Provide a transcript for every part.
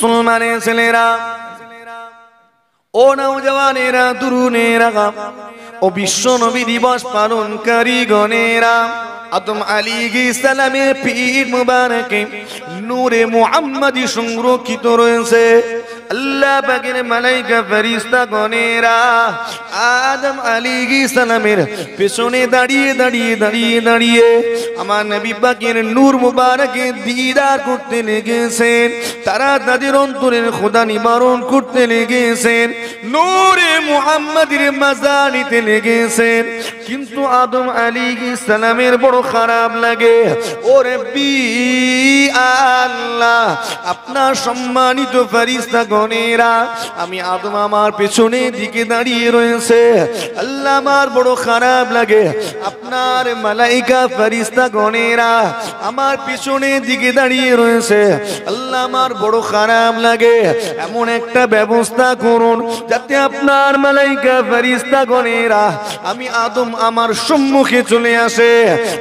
মুসলমানের ছেলেরা, ও নওজওয়ানেরা, তরুণেরা, ও বিশ্ব নবী দিবস পালনকারী গণেরা, আদম আলাইহিস সালামের পিঠ মুবারকে নূরে মুহাম্মাদি সংরক্ষিত রয়েছে। আল্লাহ পাকের মালায়েকা ফেরেশতা গণেরা আদম আলাইহিস সালামের পেছনে দাঁড়িয়ে দাঁড়িয়ে দাঁড়িয়ে দাঁড়িয়ে আমার নবী পাকের নূর মুবারকে দিদার করতে লেগেছেন। তারা তাদের অন্তরের খোদা নিবারণ করতে লেগেছেন, নূরে মুহাম্মাদির মজা নিতে লেগেছেন। কিন্তু আদম আলাইহিস সালামের বড় খারাপ লাগে। ও রব্বি আল্লাহ, আপনার সম্মানিত ফেরেশতা গণেরা, আমি আদম আমার পেছনের দিকে দাঁড়িয়ে রয়েছে। আল্লাহ আমার বড় খারাপ লাগে। আপনার মালায়েকা ফেরেশতা গণেরা আমার পেছনের দিকে দাঁড়িয়ে রয়েছে। আল্লাহ আমার বড় খারাপ লাগে। এমন একটা ব্যবস্থা করুন যাতে আপনার মালায়েকা ফেরেশতা গণেরা আমি আদম আমার সম্মুখে চলে আসে।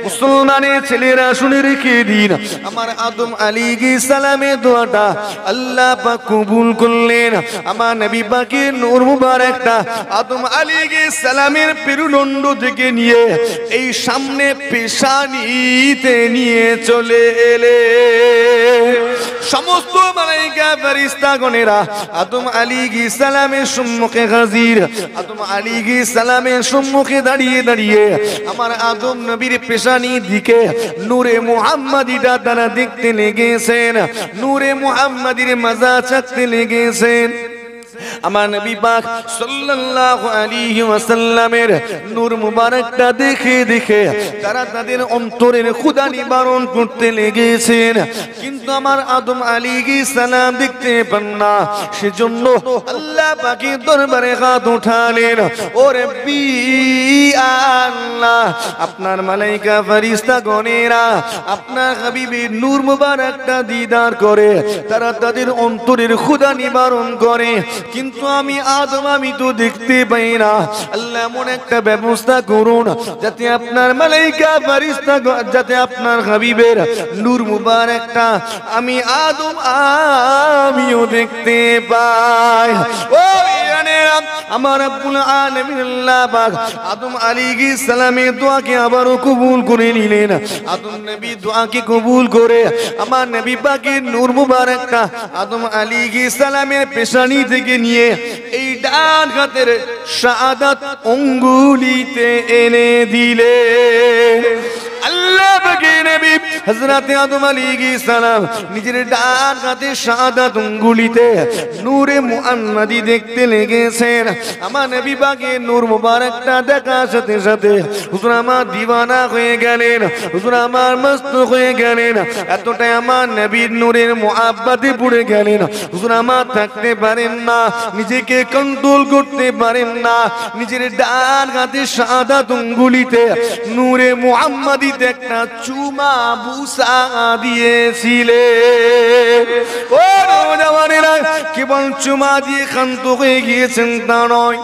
মুসলমানের ছেলেরা শুনে রেখে দিন, আমার আদম আলাইহিস সালামের দোয়াটা আল্লাহ পাক কবুল করলেন। আমার নবী পাকের নূর মুবারকটা আদম আলাইহিস সালামের পেরুদণ্ড থেকে নিয়ে এই সামনে পেশানিতে নিয়ে চলে এলে সমস্ত মালায়েকা ফেরেশতা গণেরা আদম আলাইহিস সালামের সম্মুখে হাজির। আদম আলাইহিস সালামের সম্মুখে দাঁড়িয়ে দাঁড়িয়ে আমার আদম নবীর পেশানি দিকে নূরে মুহাম্মাদিটা তারা দেখতে লেগেছেন, নূরে মুহাম্মাদির মজা চাকতে লেগেছেন। আমার নবী পাক সাল্লাল্লাহু আলাইহি ওয়াসাল্লামের নূর মুবারকটা দেখে দেখে তারা তাদের অন্তরের ক্ষুধা নিবারণ করতে লেগেছেন। কিন্তু আমার আদম আলাইহিস সালাম দেখতে পান না, সেজন্য আল্লাহ পাকের দরবারে হাত উঠালেন। ও রব্বি আল্লাহ, আপনার মালায়েকা ফেরেশতা গণেরা আপনার হাবিবের নূর মুবারকটা দিদার করে তারা তাদের অন্তরের ক্ষুধা নিবারণ করে। কিন্তু আমি আদম আমি তো দেখতে পাই না। আল্লাহ এমন একটা ব্যবস্থা করুন যাতে আপনার মালায়েকা ফেরেশতা যাতে আপনার হাবিবের নূর মুবারকটা আমি আদম আমিও দেখতে পাই। ও জানেরা, আমার রব্বুল আলামিন আল্লাহ পাক আদম আলাইহিস সালামের দোয়াকে আবারও কবুল করে নিলেন। আদম নবী দোয়াকে কবুল করে আমার নবী পাকের নূর মুবারকটা আদম আলাইহিস সালামের পেশানি থেকে নিয়ে এই ডান হাতের শাহাদাত আঙ্গুলিতে এনে দিলে আল্লাহ পাকের নবী হযরত আদম আলাইহিস সালাম নিজের ডান হাতের শাহাদাত আঙ্গুলিতে নূরে মুহাম্মাদি দেখতে লেগেছেন। আমার নবী পাকের নূর মুবারকটা দেখার সাথে সাথে হুজুর আমার দিওয়ানা হয়ে গেলেন, হুজুর আমার মস্ত হয়ে গেলেন। এতটাই আমার নবীর নূরের মুহাব্বতে পড়ে গেলেন, হুজুর আমার থাকতে পারেন না, নিজেকে কন্ট্রোল করতে পারেন না। নিজের ডান হাতের শাহাদাত আঙ্গুলিতে নূরে মুহাম্মাদিতে একটা চুমা বুসা দিয়েছিলে। ও নওজওয়ানেরা, কেবল চুমা দিয়ে ক্ষান্ত হয়ে গিয়েছেন তা নয়,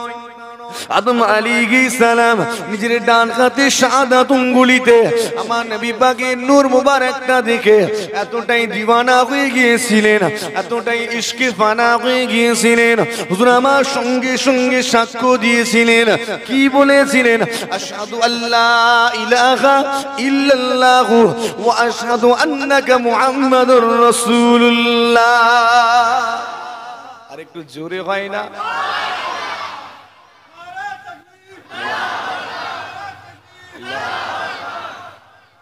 আদম আলাইহিস সালাম নিজের ডান হাতে শাহাদাত আঙ্গুলিতে আমার নবী পাকের নূর মুবারকটা দেখে এতটাই দিওয়ানা হয়ে গিয়েছিলেন, এতটাই ইশকে ফানা হয়ে গিয়েছিলেন। হুজুর আমার সঙ্গে সঙ্গে সাক্ষ্য দিয়েছিলেন, কি বলেছিলেন? আশহাদু আল্লা ইলাহা ইল্লাল্লাহ ওয়া আশহাদু আন্নাকা মুহাম্মাদুর রাসূলুল্লাহ। আর একটু জোরে হয় না?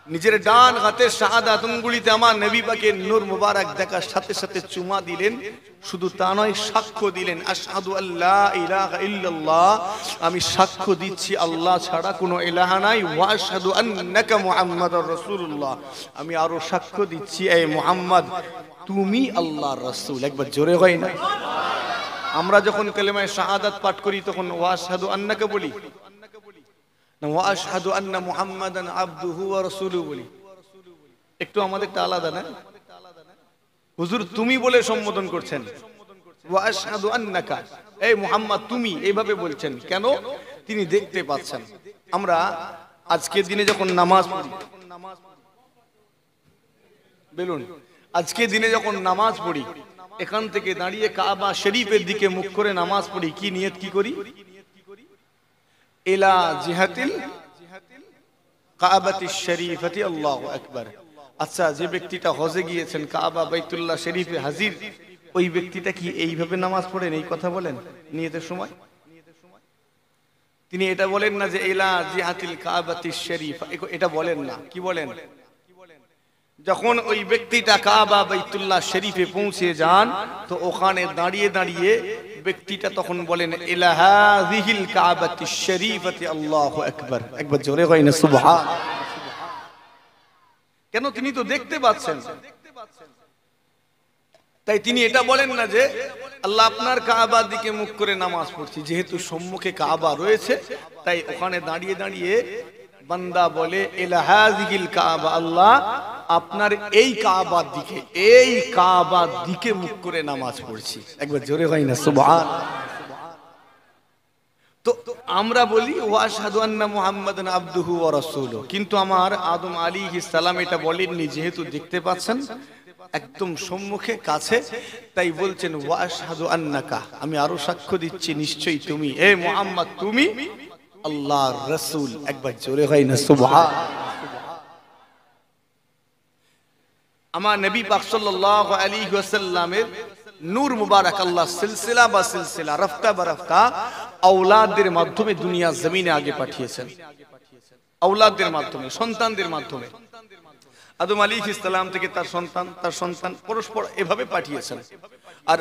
নিজের ডান হাতের শাহাদাত আঙ্গুলিতে আমার নবী পাকের নূর মুবারক দেখার সাথে সাথে চুমা দিলেন। শুধু তা নয়, সাক্ষ্য দিলেন, আশহাদু আল্লা ইলাহা ইল্লাল্লাহ, আমি সাক্ষ্য দিচ্ছি আল্লাহ ছাড়া কোনো ইলাহা নাই, ওয়া আশহাদু আন্নাকা মুহাম্মাদুর রাসূলুল্লাহ, আমি আরো সাক্ষ্য দিচ্ছি এই মুহাম্মদ তুমি আল্লাহর রাসূল। একবার জোরে হয় না? আমরা যখন কালেমায়ে শাহাদাত পাঠ করি তখন ওয়া আশহাদু আন্নাকা বলি না, ওয়া আশহাদু আন্না মুহাম্মাদান আবদুহু ওয়া রাসূলুহু বলি। একটু আমাদেরটা আলাদা না? হুজুর তুমি বলে সম্বোধন করছেন, ওয়া আশহাদু আন্নাকা, এই মুহাম্মদ তুমি, এইভাবে বলছেন কেন? তিনি দেখতে পাচ্ছেন। আমরা আজকের দিনে যখন নামাজ পড়ি, বলুন, আজকের দিনে যখন নামাজ পড়ি এখান থেকে দাঁড়িয়ে কাবা শরীফের দিকে মুখ করে নামাজ পড়ি, কি নিয়ত কি করি? ইলা জিহাতিল কাবাতিশ শরীফাতি আল্লাহু আকবার। আচ্ছা, যে ব্যক্তিটা হজে গিয়েছেন, কাবা বাইতুল্লাহ শরীফে হাজির, ওই ব্যক্তিটা কি এইভাবে নামাজ পড়েন? এই কথা বলেন নিয়তের সময়? তিনি এটা বলেন না যে ইলা জিহাতিল কাবাতিশ শরীফ, এটা বলেন না। কি বলেন? যখন ওই ব্যক্তিটা কাবা বাইতুল্লাহ শরীফে পৌঁছে যান, তো ওখানে দাঁড়িয়ে দাঁড়িয়ে ব্যক্তিটা তখন বলেন ইলা হাযিহিল কাবাতিশ শরীফাতি আল্লাহু আকবার। একবার জোরে হয় না সুবহান? কেন? তিনি তো দেখতে পাচ্ছেন। তাই তিনি এটা বলেন না যে আল্লাহ আপনার কাবার দিকে মুখ করে নামাজ পড়ছি, যেহেতু সম্মুখে কাবা রয়েছে তাই ওখানে দাঁড়িয়ে দাঁড়িয়ে বান্দা বলে ইলা হাযিহিল কাবা, আল্লাহ আপনার এই কাবার দিকে, এই কাবার দিকে মুখ করে নামাজ পড়ছি। একবার জোরে হয় না সুবহান? তো আমরা বলি ওয়া আশহাদু আন্না মুহাম্মাদান আবদুহু ওয়া রাসূলুহু, কিন্তু আমার আদম আলাইহিস সালাম এটা বলেননি, যেহেতু দেখতে পাচ্ছেন একদম সম্মুখে কাছে, তাই বলছেন ওয়া আশহাদু আন্নাকা, আমি আরো সাক্ষ্য দিচ্ছি নিশ্চয়ই তুমি, হে মুহাম্মদ তুমি আল্লাহর রাসূল। একবার জোরে হয় না সুবহান? আমার নবী পাক সাল্লাল্লাহু আলাইহি ওয়াসাল্লামের নূর মুবারক আল্লাহ সিলসিলা বা সিলসিলা রফতা বা রফতা আওলাদের মাধ্যমে দুনিয়া জমিনে আগে পাঠিয়েছেন। আওলাদের মাধ্যমে, সন্তানদের মাধ্যমে। আদম আলাইহিস সালাম থেকে তার সন্তান পরস্পর এভাবে পাঠিয়েছেন। আর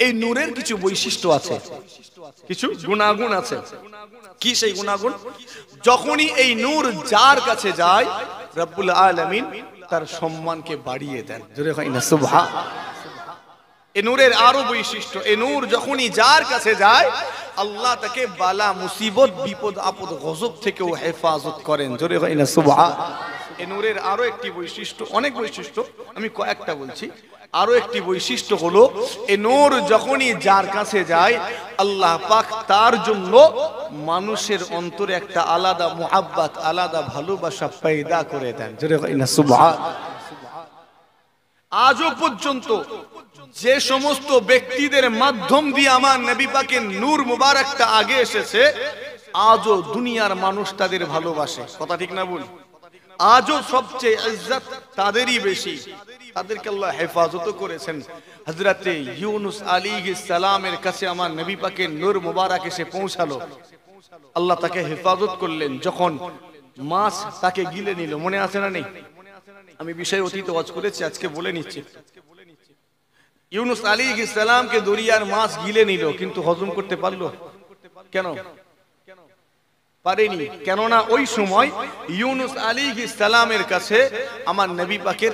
এই নূরের কিছু বৈশিষ্ট্য আছে, কিছু গুণাগুণ আছে। কি সেই গুণাগুণ? যখনই এই নূর যার কাছে যায়, রব্বুল আলামিন তার সম্মানকে বাড়িয়ে দেন। জোরে হয় না সুবহান? এই নূরের আরো বৈশিষ্ট্য, এই নূর যখনই যার কাছে যায়, আল্লাহ তাকে বালা মুসিবত, বিপদ আপদ, গজব থেকেও হেফাজত করেন। জোরে হয় না সুবহান? এই নূরের আরো একটি বৈশিষ্ট্য, অনেক বৈশিষ্ট্য, আমি কয়েকটা বলছি। আরো একটি বৈশিষ্ট্য হলো, এই নূর যখনই যার কাছে যায়, আল্লাহ পাক তার জন্য মানুষের অন্তরে একটা আলাদা মুহাব্বত, আলাদা ভালোবাসা পয়দা করে দেন। জোরে হয় না সুবহান? আজও পর্যন্ত যে সমস্ত ব্যক্তিদের মাধ্যম দিয়ে আমার নবী পাকের নূর মুবারকটা আগে এসেছে, আজও দুনিয়ার মানুষ তাদের ভালোবাসে। কথা ঠিক না বল? আজও সবচেয়ে ইজ্জত তাদেরই বেশি, তাদেরকে আল্লাহ হেফাজত করেছেন। হযরতে ইউনুস আলাইহিস সালামের কাছে আমার নবী পাকের নূর মুবারক এসে পৌঁছালো, আল্লাহ তাকে হেফাজত করলেন। যখন মাছ তাকে গিলে নিল, মনে আছে না নেই? আমি বিষয় অতীত ওয়াজ করেছি, আজকে বলে নিচ্ছি। ইউনুস আলাইহিস সালামকে দরিয়ার মাছ গিলে নিল, কিন্তু হজম করতে পারলো? কেন পারেনি? কেননা ওই সময় ইউনুস আলাইহিস সালামের কাছে আমার নবী পাকের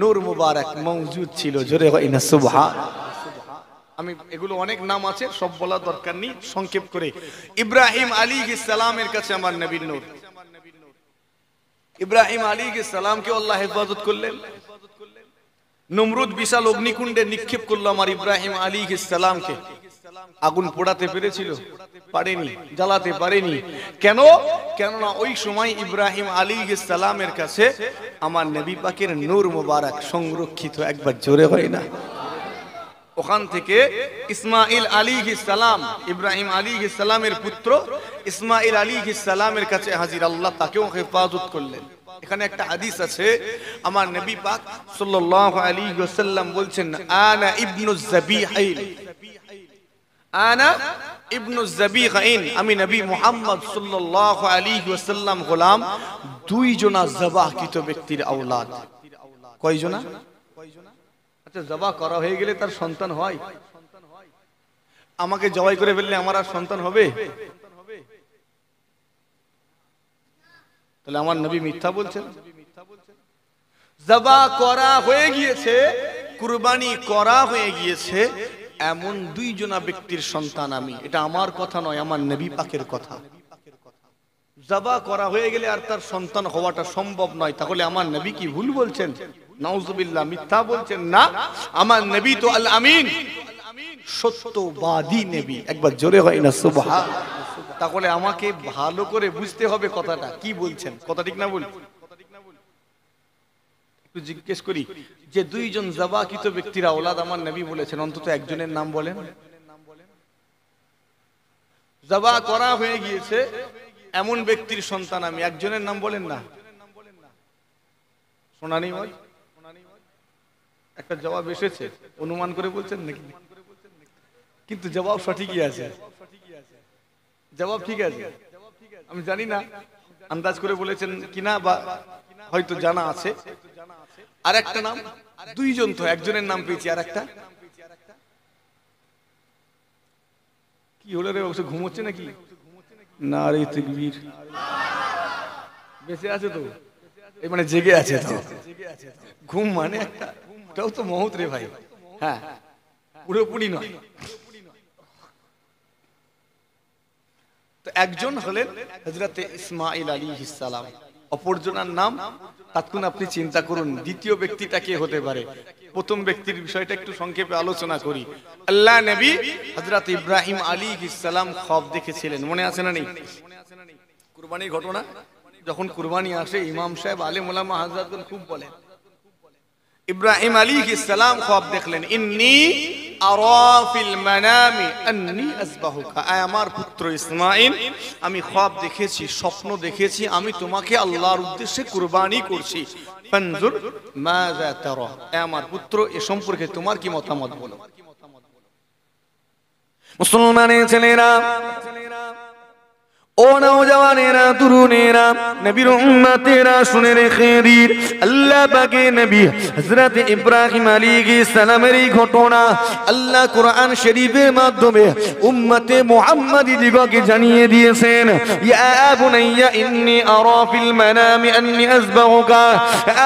নূর মুবারক মওজুদ ছিল। জোরে হয় না সুবহান? আমি এগুলো অনেক নাম আছে, সব বলা দরকার নেই, সংক্ষেপ করে। ইব্রাহিম আলাইহিস সালামের কাছে আমার নবীর নূর। ইব্রাহিম আলাইহিস সালামকে আল্লাহ হেফাজত করলেন। নমরুদ বিশাল অগ্নিকুণ্ডে নিক্ষেপ করলো আমার ইব্রাহিম আলাইহিস সালামকে। আগুন পোড়াতে পেরেছিল? পারেনি, জ্বালাতে পারেনি। কেন? কেননা ওই সময় ইব্রাহিম আলাইহিস সালামের কাছে আমার নবী পাকের নূর মুবারক সংরক্ষিত। একবার জোরে হয় না? ওখান থেকে ইসমাইল আলাইহিস সালাম, ইব্রাহিম আলাইহিস সালামের পুত্র ইসমাইল আলাইহিস সালামের কাছে হাজির, আল্লাহ তাকেও হেফাজত করলেন। এখানে একটা হাদিস আছে, আমার নবী পাক সাল্লাল্লাহু আলাইহি ওয়াসাল্লাম বলছেন, আনা ইবনুজ যাবিহাইন, আনা ইবনুজ যাবিহাইন, আমি নবী মুহাম্মদ সাল্লাল্লাহু আলাইহি ওয়াসাল্লাম গোলাম দুইজনা জবাহকৃত ব্যক্তির আওলাদ। কয়জনা? আচ্ছা, জবাহ করা হয়ে গেলে তার সন্তান হয়? আমাকে জবাই করে ফেললে আমার আর সন্তান হবে? তাহলে আমার নবী মিথ্যা বলছেন? জবাহ করা হয়ে গিয়েছে, কুরবানি করা হয়ে গিয়েছে, এমন দুইজনা ব্যক্তির সন্তান আমি। এটা আমার কথা নয়, আমার নবী পাকের কথা। জবাহ করা হয়ে গেলে আর তার সন্তান হওয়াটা সম্ভব নয়, তাহলে আমার নবী কি ভুল বলছেন? নাউজুবিল্লাহ, মিথ্যা বলছেন না। আমার নবী তো আল আমিন, সত্যবাদী নবী। একবার জোরে হয় না সুবহান? তাহলে আমাকে ভালো করে বুঝতে হবে কথাটা কি বলছেন। কথা ঠিক না বল? জিজ্ঞেস করি যে দুইজন জাবাকিত ব্যক্তির আওলাদ আমার নবী বলেছেন, অন্তত একজনের নাম বলেন। জাবা করা হয়ে গিয়েছে এমন ব্যক্তির সন্তান আমি, একজনের নাম বলেন না। শোনা নেই ভাই? একটা জবাব এসেছে, অনুমান করে বলছেন নাকি? কিন্তু জবাব সঠিকই আছে, জবাব ঠিক আছে। আমি জানি না আন্দাজ করে বলেছেন কিনা, বা হয়তো জানা আছে। আর একটা নাম, দুইজন তো, একজনের নাম পেয়েছি, আর একটা কি হলো রে? অবশ্য ঘুমোচ্ছে নাকি? না রে তাকবীর, বেঁচে আছে তো, এই মানে জেগে আছে তো। ঘুম মানে একটা, ওটাও তো মহৎ রে ভাই। হ্যাঁ, পুরোপুরি নয়। তো একজন হলেন হযরতে ইসমাঈল আলাইহিস সালাম, অপরজনের নাম তৎক্ষণ আপনি চিন্তা করুন দ্বিতীয় ব্যক্তিটা কে হতে পারে। প্রথম ব্যক্তির বিষয়টা একটু সংক্ষেপে আলোচনা করি। আল্লাহ নবী হযরত ইব্রাহিম আলাইহিস সালাম খ্বাব দেখেছিলেন, মনে আছে না নেই? কুরবানির ঘটনা, যখন কুরবানি আসে ইমাম সাহেব আলেম ওলামা হযরতগণ খুব বলেন, ইব্রাহিম আলাইহিস সালাম খ্বাব দেখলেন, ইন্নী আরা ফিল মানামি আন্নী আযবাহুকা, আয় আমার পুত্র ইসমাঈল, আমি খ্বাব দেখেছি, স্বপ্ন দেখেছি, আমি তোমাকে আল্লাহর উদ্দেশ্যে কুরবানি করছি। ফানজুর মাযা তারা, আয় আমার পুত্র, এ সম্পর্কে তোমার কি মতামত বলো। মুসলমানের ছেলেরা, ও নওজওয়ানেরা, তরুণেরা, নবীর উম্মতেরা, শুনে রেখে দিন, আল্লাহ পাকের নবী হযরত ইব্রাহিম আলাইহিস সালামের এই ঘটনা আল্লাহ কোরআন শরীফের মাধ্যমে উম্মতে মুহাম্মাদী দিগকে জানিয়ে দিয়েছেন। ইয়া বুনাইয়া ইন্নী আরা ফিল মানামি আন্নী আযবাহুকা,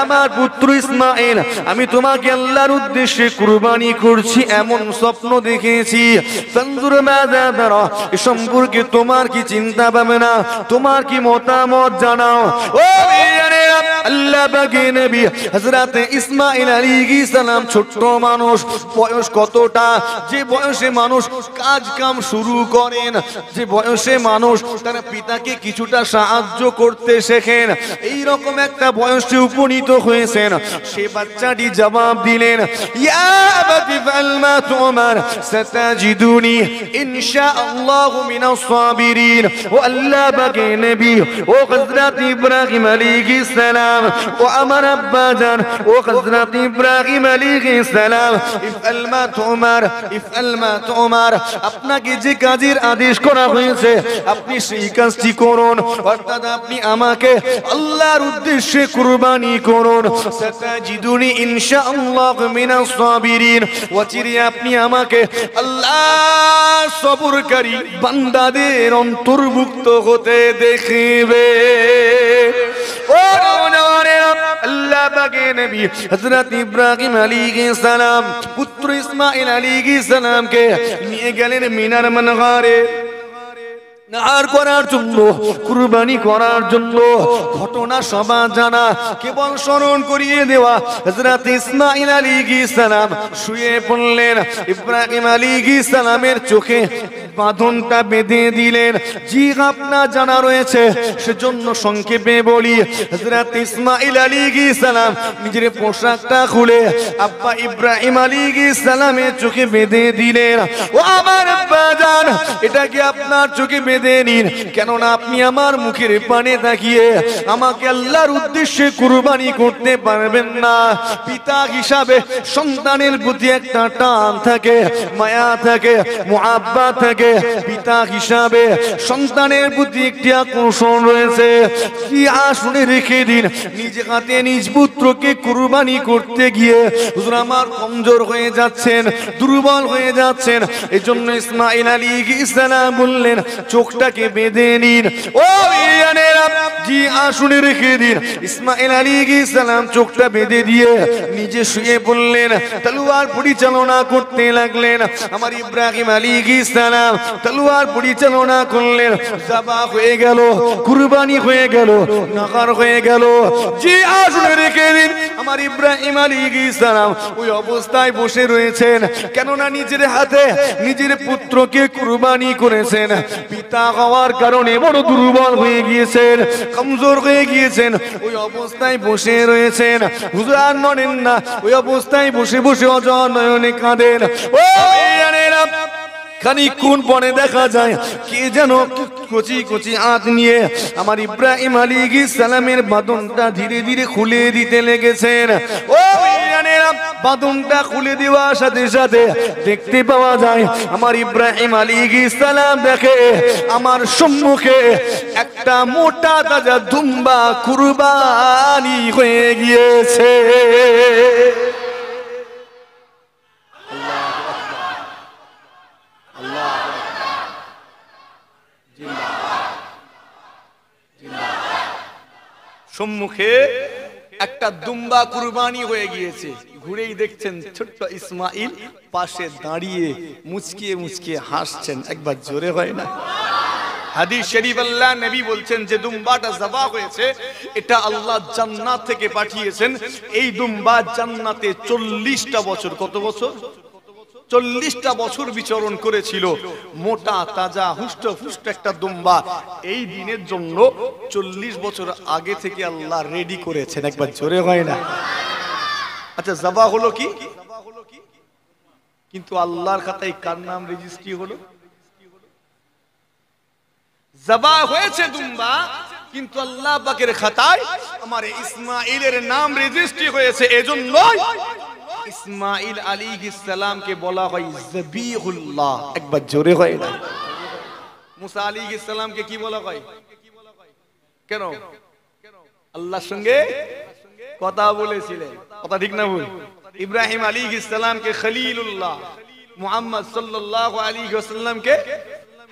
আমার পুত্র ইসমাঈল, আমি তোমাকে আল্লাহর উদ্দেশ্যে কুরবানি করছি এমন স্বপ্ন দেখেছি। ফানজুর মাযা তারা, এ সম্পর্কে তোমার কি চিন্তা পাবে না, তোমার কি মতামত জানাও। ও আল্লাহ পাকের নবী হযরত ইসমাঈল আলাইহিস সালাম ছোট্ট মানুষ, বয়স কতটা, যে বয়সে মানুষ কাজ কাম শুরু করেন, যে বয়সে মানুষ তার পিতাকে কিছুটা সাহায্য করতে শেখেন, এই রকম একটা বয়সে উপনীত হয়েছেন। সে বাচ্চাটি জবাব দিলেন, ইয়া আবাতি ফাল মা তুমার সাতাজিদুনি ইনশাআল্লাহু মিনাস সাবিরিন। ও আল্লাহ পাকের নবী, ও হযরত ইব্রাহিম আলাইহিস সালাম, ও আমার আব্বা জান, ও হযরত ইব্রাহিম আলাইহিস সালাম, ইফআল মা তুমার, ইফআল মা তুমার, আপনাকে যে কাজের আদেশ করা হয়েছে আপনি সেই কাজটি করুন, অর্থাৎ আপনি আমাকে আল্লাহর উদ্দেশ্যে কুরবানি করুন। সাতাজিদুনি ইনশাআল্লাহু মিনাস সাবিরিন, ওয়াচিরে আপনি আমাকে আল্লাহ সবরকারী বান্দাদের অন্তর্ভুক্ত হতে দেখবে। ও আল্লাহ পাকের নবী হযরত ইব্রাহিম আলাইহিস সালাম পুত্র ইসমাঈল আলাইহিস সালামকে নিয়ে গেলেন মিনার মানগারে নার করার জন্য, কুরবানি করার জন্য। ঘটনা সবার জানা, কেবল স্মরণ করিয়ে দেওয়া। হযরত ইসমাঈল আলাইহিস সালাম শুয়ে পড়লেন, ইব্রাহিম আলাইহিস সালামের চোখে বাঁধনটা বেঁধে দিলেন। জি আপনার জানা রয়েছে, সেজন্য সংক্ষেপে বলি। হযরত ইসমাঈল আলাইহিস সালাম নিজের পোশাকটা খুলে আব্বা ইব্রাহিম আলাইহিস সালামের চোখে বেঁধে দিলেন। ও আমার আব্বা জান, এটা কি আপনার চোখে বেঁধে নিন, কেননা আপনি আমার মুখের পানে তাকিয়ে আমাকে আল্লাহর উদ্দেশ্যে কুরবানি করতে পারবেন না। পিতা হিসাবে সন্তানের প্রতি একটা টান থাকে, মায়া থাকে, মুহাব্বত থাকে। পিতা হিসাবে সন্তানের প্রতি একটি আকর্ষণ রয়েছে। কি শুনে রেখে দিন, নিজ হাতে নিজ পুত্রকে কুরবানি করতে গিয়ে হুজুর আমার কমজোর হয়ে যাচ্ছেন, দুর্বল হয়ে যাচ্ছেন। এজন্য ইসমাঈল আলাইহিস সালাম বললেন, চোখটাকে বেঁধে নিন। ও ইয়ানেরা, জি শুনে রেখে দিন, ইসমাঈল আলাইহিস সালাম চোখটা বেঁধে দিয়ে নিজে শুয়ে পড়লেন, তলোয়ার পরিচালনা করতে লাগলেন। আমার ইব্রাহিম আলাইহিস সালাম তলোয়ার পরিচালনা করলেন, যাবা হয়ে গেল, কুরবানি হয়ে গেল, নাগার হয়ে গেল। জি শুনে রেখে দিন, আমার ইব্রাহিম আলাইহিস সালাম ওই অবস্থায় বসে রয়েছেন, কেননা নিজের হাতে নিজের পুত্রকে কুরবানি করেছেন। পিতা হওয়ার কারণে বড় দুর্বল হয়ে গিয়েছেন, কমজোর হয়ে গিয়েছেন, ওই অবস্থায় বসে রয়েছেন, হুজুর আর নড়েন না, ওই অবস্থায় বসে বসে অজর নয়নে কাঁদেন। ও জানেরা, খানিকক্ষণ পরে দেখা যায় কে যেন কচি কচি হাত নিয়ে আমার ইব্রাহিম আলাইহিস সালামের বাঁধনটা ধীরে ধীরে খুলে দিতে লেগেছেন। ও জানেরা, বাঁধনটা খুলে দেওয়ার সাথে সাথে দেখতে পাওয়া যায় আমার ইব্রাহিম আলাইহিস সালাম দেখে আমার সম্মুখে একটা মোটা তাজা দুম্বা কুরবানি হয়ে গিয়েছে। সম্মুখে একটা দুম্বা কুরবানি হয়ে গিয়েছে। ঘুরেই দেখছেন ছোট্ট ইসমাইল পাশে দাঁড়িয়ে মুচকিয়ে মুচকিয়ে হাসছেন। একবার জোরে হয় না? হাদিস শরীফ আল্লাহ নবী বলছেন যে দুম্বাটা জবা হয়েছে এটা আল্লাহ জান্নাত থেকে পাঠিয়েছেন। এই দুম্বা জান্নাতে 40টা বছর, কত বছর? 40টা বছর বিচরণ করেছিল। মোটা তাজা হুষ্ট ফুষ্ট একটা দুম্বা এই দিনের জন্য 40 বছর আগে থেকে আল্লাহ রেডি করেছেন। একবার জোরে হয় না? আচ্ছা, জবা হলো কি? কিন্তু আল্লাহর খাতায় কার নাম রেজিস্ট্রি হলো? জবা হয়েছে দুম্বা, কিন্তু আল্লাহ পাকের খাতায় আমার ইসমাইলের নাম রেজিস্ট্রি হয়েছে। এজন্য ইসমাইল আলাইহিস সালামকে বলা হয় যাবিহুল্লাহ। একবার জোরে হয় না? মুসা আলাইহিস সালামকে কি বলা হয়? কেন? আল্লাহর সঙ্গে কথা বলেছিলেন। কথা ঠিক না ভুল? ইব্রাহিম আলাইহিস সালামকে খলিলুল্লাহ, মুহাম্মদ সাল্লাল্লাহু আলাইহি ওয়াসাল্লামকে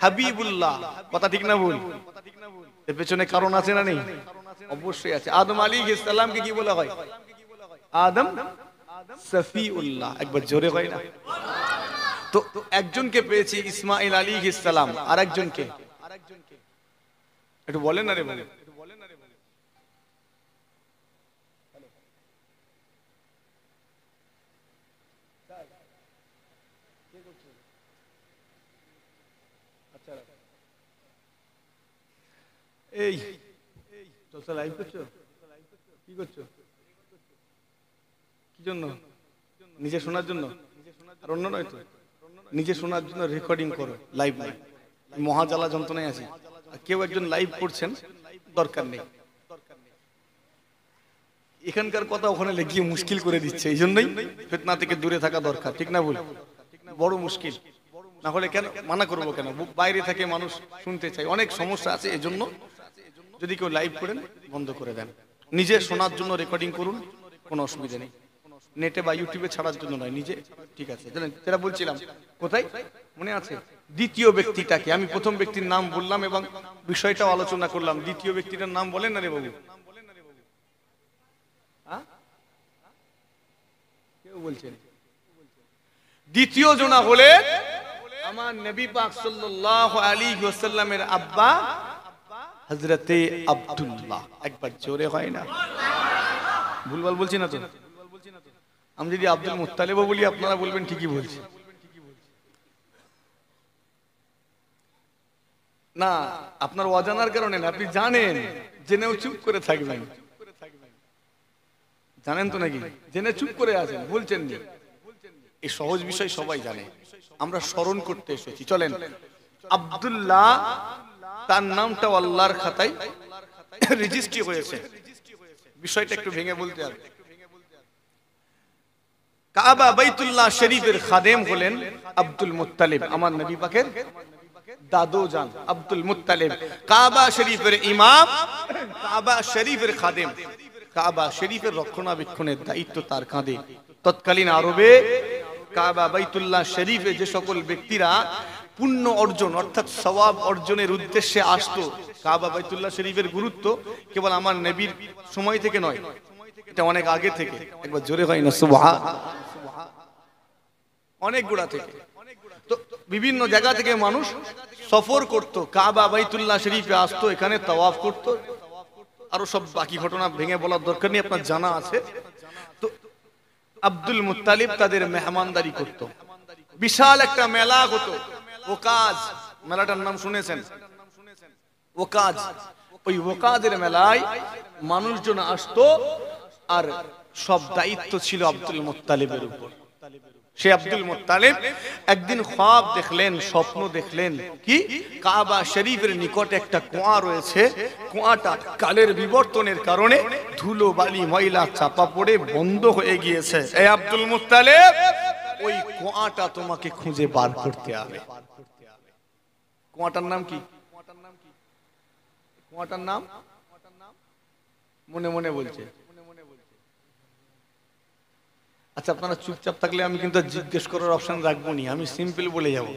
হাবিবুল্লাহ। কথা ঠিক না ভুল? এর পেছনে কারণ আছে না নেই? অবশ্যই আছে। আদম আলাইহিস সালামকে কি বলা হয়? আদম সফিউল্লাহ। একবার জোরে হয় না? তো একজনকে পেয়েছি ইসমাইল আলাইহিস সালাম, আর একজনকে একটু বলেন না রে বলে। এই জলসা লাইভ করছো? কি করছো? কি জন্য? নিজে শোনার জন্য? আর অন্য নয় তো? নিজে শোনার জন্য রেকর্ডিং করো, লাইভ নাই। মহাজালা যন্ত্রণায় আছে। কেউ একজন লাইভ করছেন, দরকার নেই। এখানকার কথা ওখানে লেগিয়ে মুশকিল করে দিচ্ছে। এই জন্যই ফিতনা থেকে দূরে থাকা দরকার। ঠিক না ভুল? বড় মুশকিল। না হলে কেন মানা করবো? কেন? বাইরে থেকে মানুষ শুনতে চাই, অনেক সমস্যা আছে। এজন্য যদি কেউ লাইভ করেন বন্ধ করে দেন। নিজে শোনার জন্য রেকর্ডিং করুন, কোনো অসুবিধা নেই। নেটে বা ইউটিউবে ছাড়ার জন্য নয়, নিজে। ঠিক আছে? জানেন যেটা বলছিলাম, কোথায় মনে আছে? দ্বিতীয় ব্যক্তিটাকে আমি প্রথম ব্যক্তির নাম বললাম এবং বিষয়টাও আলোচনা করলাম। দ্বিতীয় ব্যক্তিটার নাম বলেন না রে বাবু? কেউ বলছেন? দ্বিতীয় জনা হলে আমার নবী পাক সাল্লাল্লাহু আলাইহি ওয়াসাল্লামের আব্বা হযরতে আব্দুল্লাহ। একবার জোরে হয় না? ভুলভাল বলছি না তো? আমি যদি আব্দুল মুত্তালিব বলি আপনারা বলবেন ঠিকই বলছি। না, আপনার অজানার কারণে না, আপনি জানেন, জেনেও চুপ করে থাকবেন। জানেন তো নাকি? জেনে চুপ করে আছেন, বলছেন না। এই সহজ বিষয় সবাই জানে, আমরা স্মরণ করতে এসেছি। চলেন, আব্দুল্লাহ তার নামটা আল্লাহর খাতায় রেজিস্ট্রি হয়েছে। বিষয়টা একটু ভেঙে বলতে হবে। কাবা বাইতুল্লাহ শরীফের খাদেম হলেন আব্দুল মুত্তালিব, আমার নবী পাকের দাদু জান আব্দুল মুত্তালিব। কাবা শরীফের ইমাম, কাবা শরীফের খাদেম। কাবা শরীফের রক্ষণাবেক্ষণের দায়িত্ব তার কাঁধে। তৎকালীন আরবে কাবা বাইতুল্লাহ শরীফে যে সকল ব্যক্তিরা পুণ্য অর্জন অর্থাৎ সওয়াব অর্জনের উদ্দেশ্যে আসতো, কাবা বাইতুল্লাহ শরীফের গুরুত্ব কেবল আমার নবীর সময় থেকে নয়, এটা অনেক আগে থেকে। একবার জোরে হয় না সুবহান? অনেক গোড়া থেকে। তো বিভিন্ন জায়গা থেকে মানুষ সফর করত, কাবা বাইতুল্লাহ শরীফে আসতো, এখানে তাওয়াফ করত। আরো সব বাকি ঘটনা ভেঙে বলার দরকার নেই, আপনার জানা আছে। তো আব্দুল মুত্তালিব তাদের মেহমানদারি করত। বিশাল একটা মেলা হতো, ওকাজ। মেলাটার নাম শুনেছেন? ওকাজ। ওই ওয়াকাদের মেলায় মানুষজন আসতো আর সব দায়িত্ব ছিল আব্দুল মুত্তালিবের উপর। সে আব্দুল মুত্তালিব একদিন খ্বাব দেখলেন, স্বপ্ন দেখলেন কি কাবা শরীফের নিকটে একটা কুয়া রয়েছে, কুয়াটা কালের বিবর্তনের কারণে ধুলো বালি ময়লা চাপা পড়ে বন্ধ হয়ে গিয়েছে। এই আব্দুল মুত্তালিব, ওই কুয়াটা তোমাকে খুঁজে বার করতে হবে। কুয়াটার নাম কি? কুয়াটার নাম মনে মনে বলছে। আচ্ছা, আপনারা চুপচাপ থাকলে আমি কিন্তু জিজ্ঞেস করার অপশন রাখবো নি, আমি সিম্পল বলে যাব।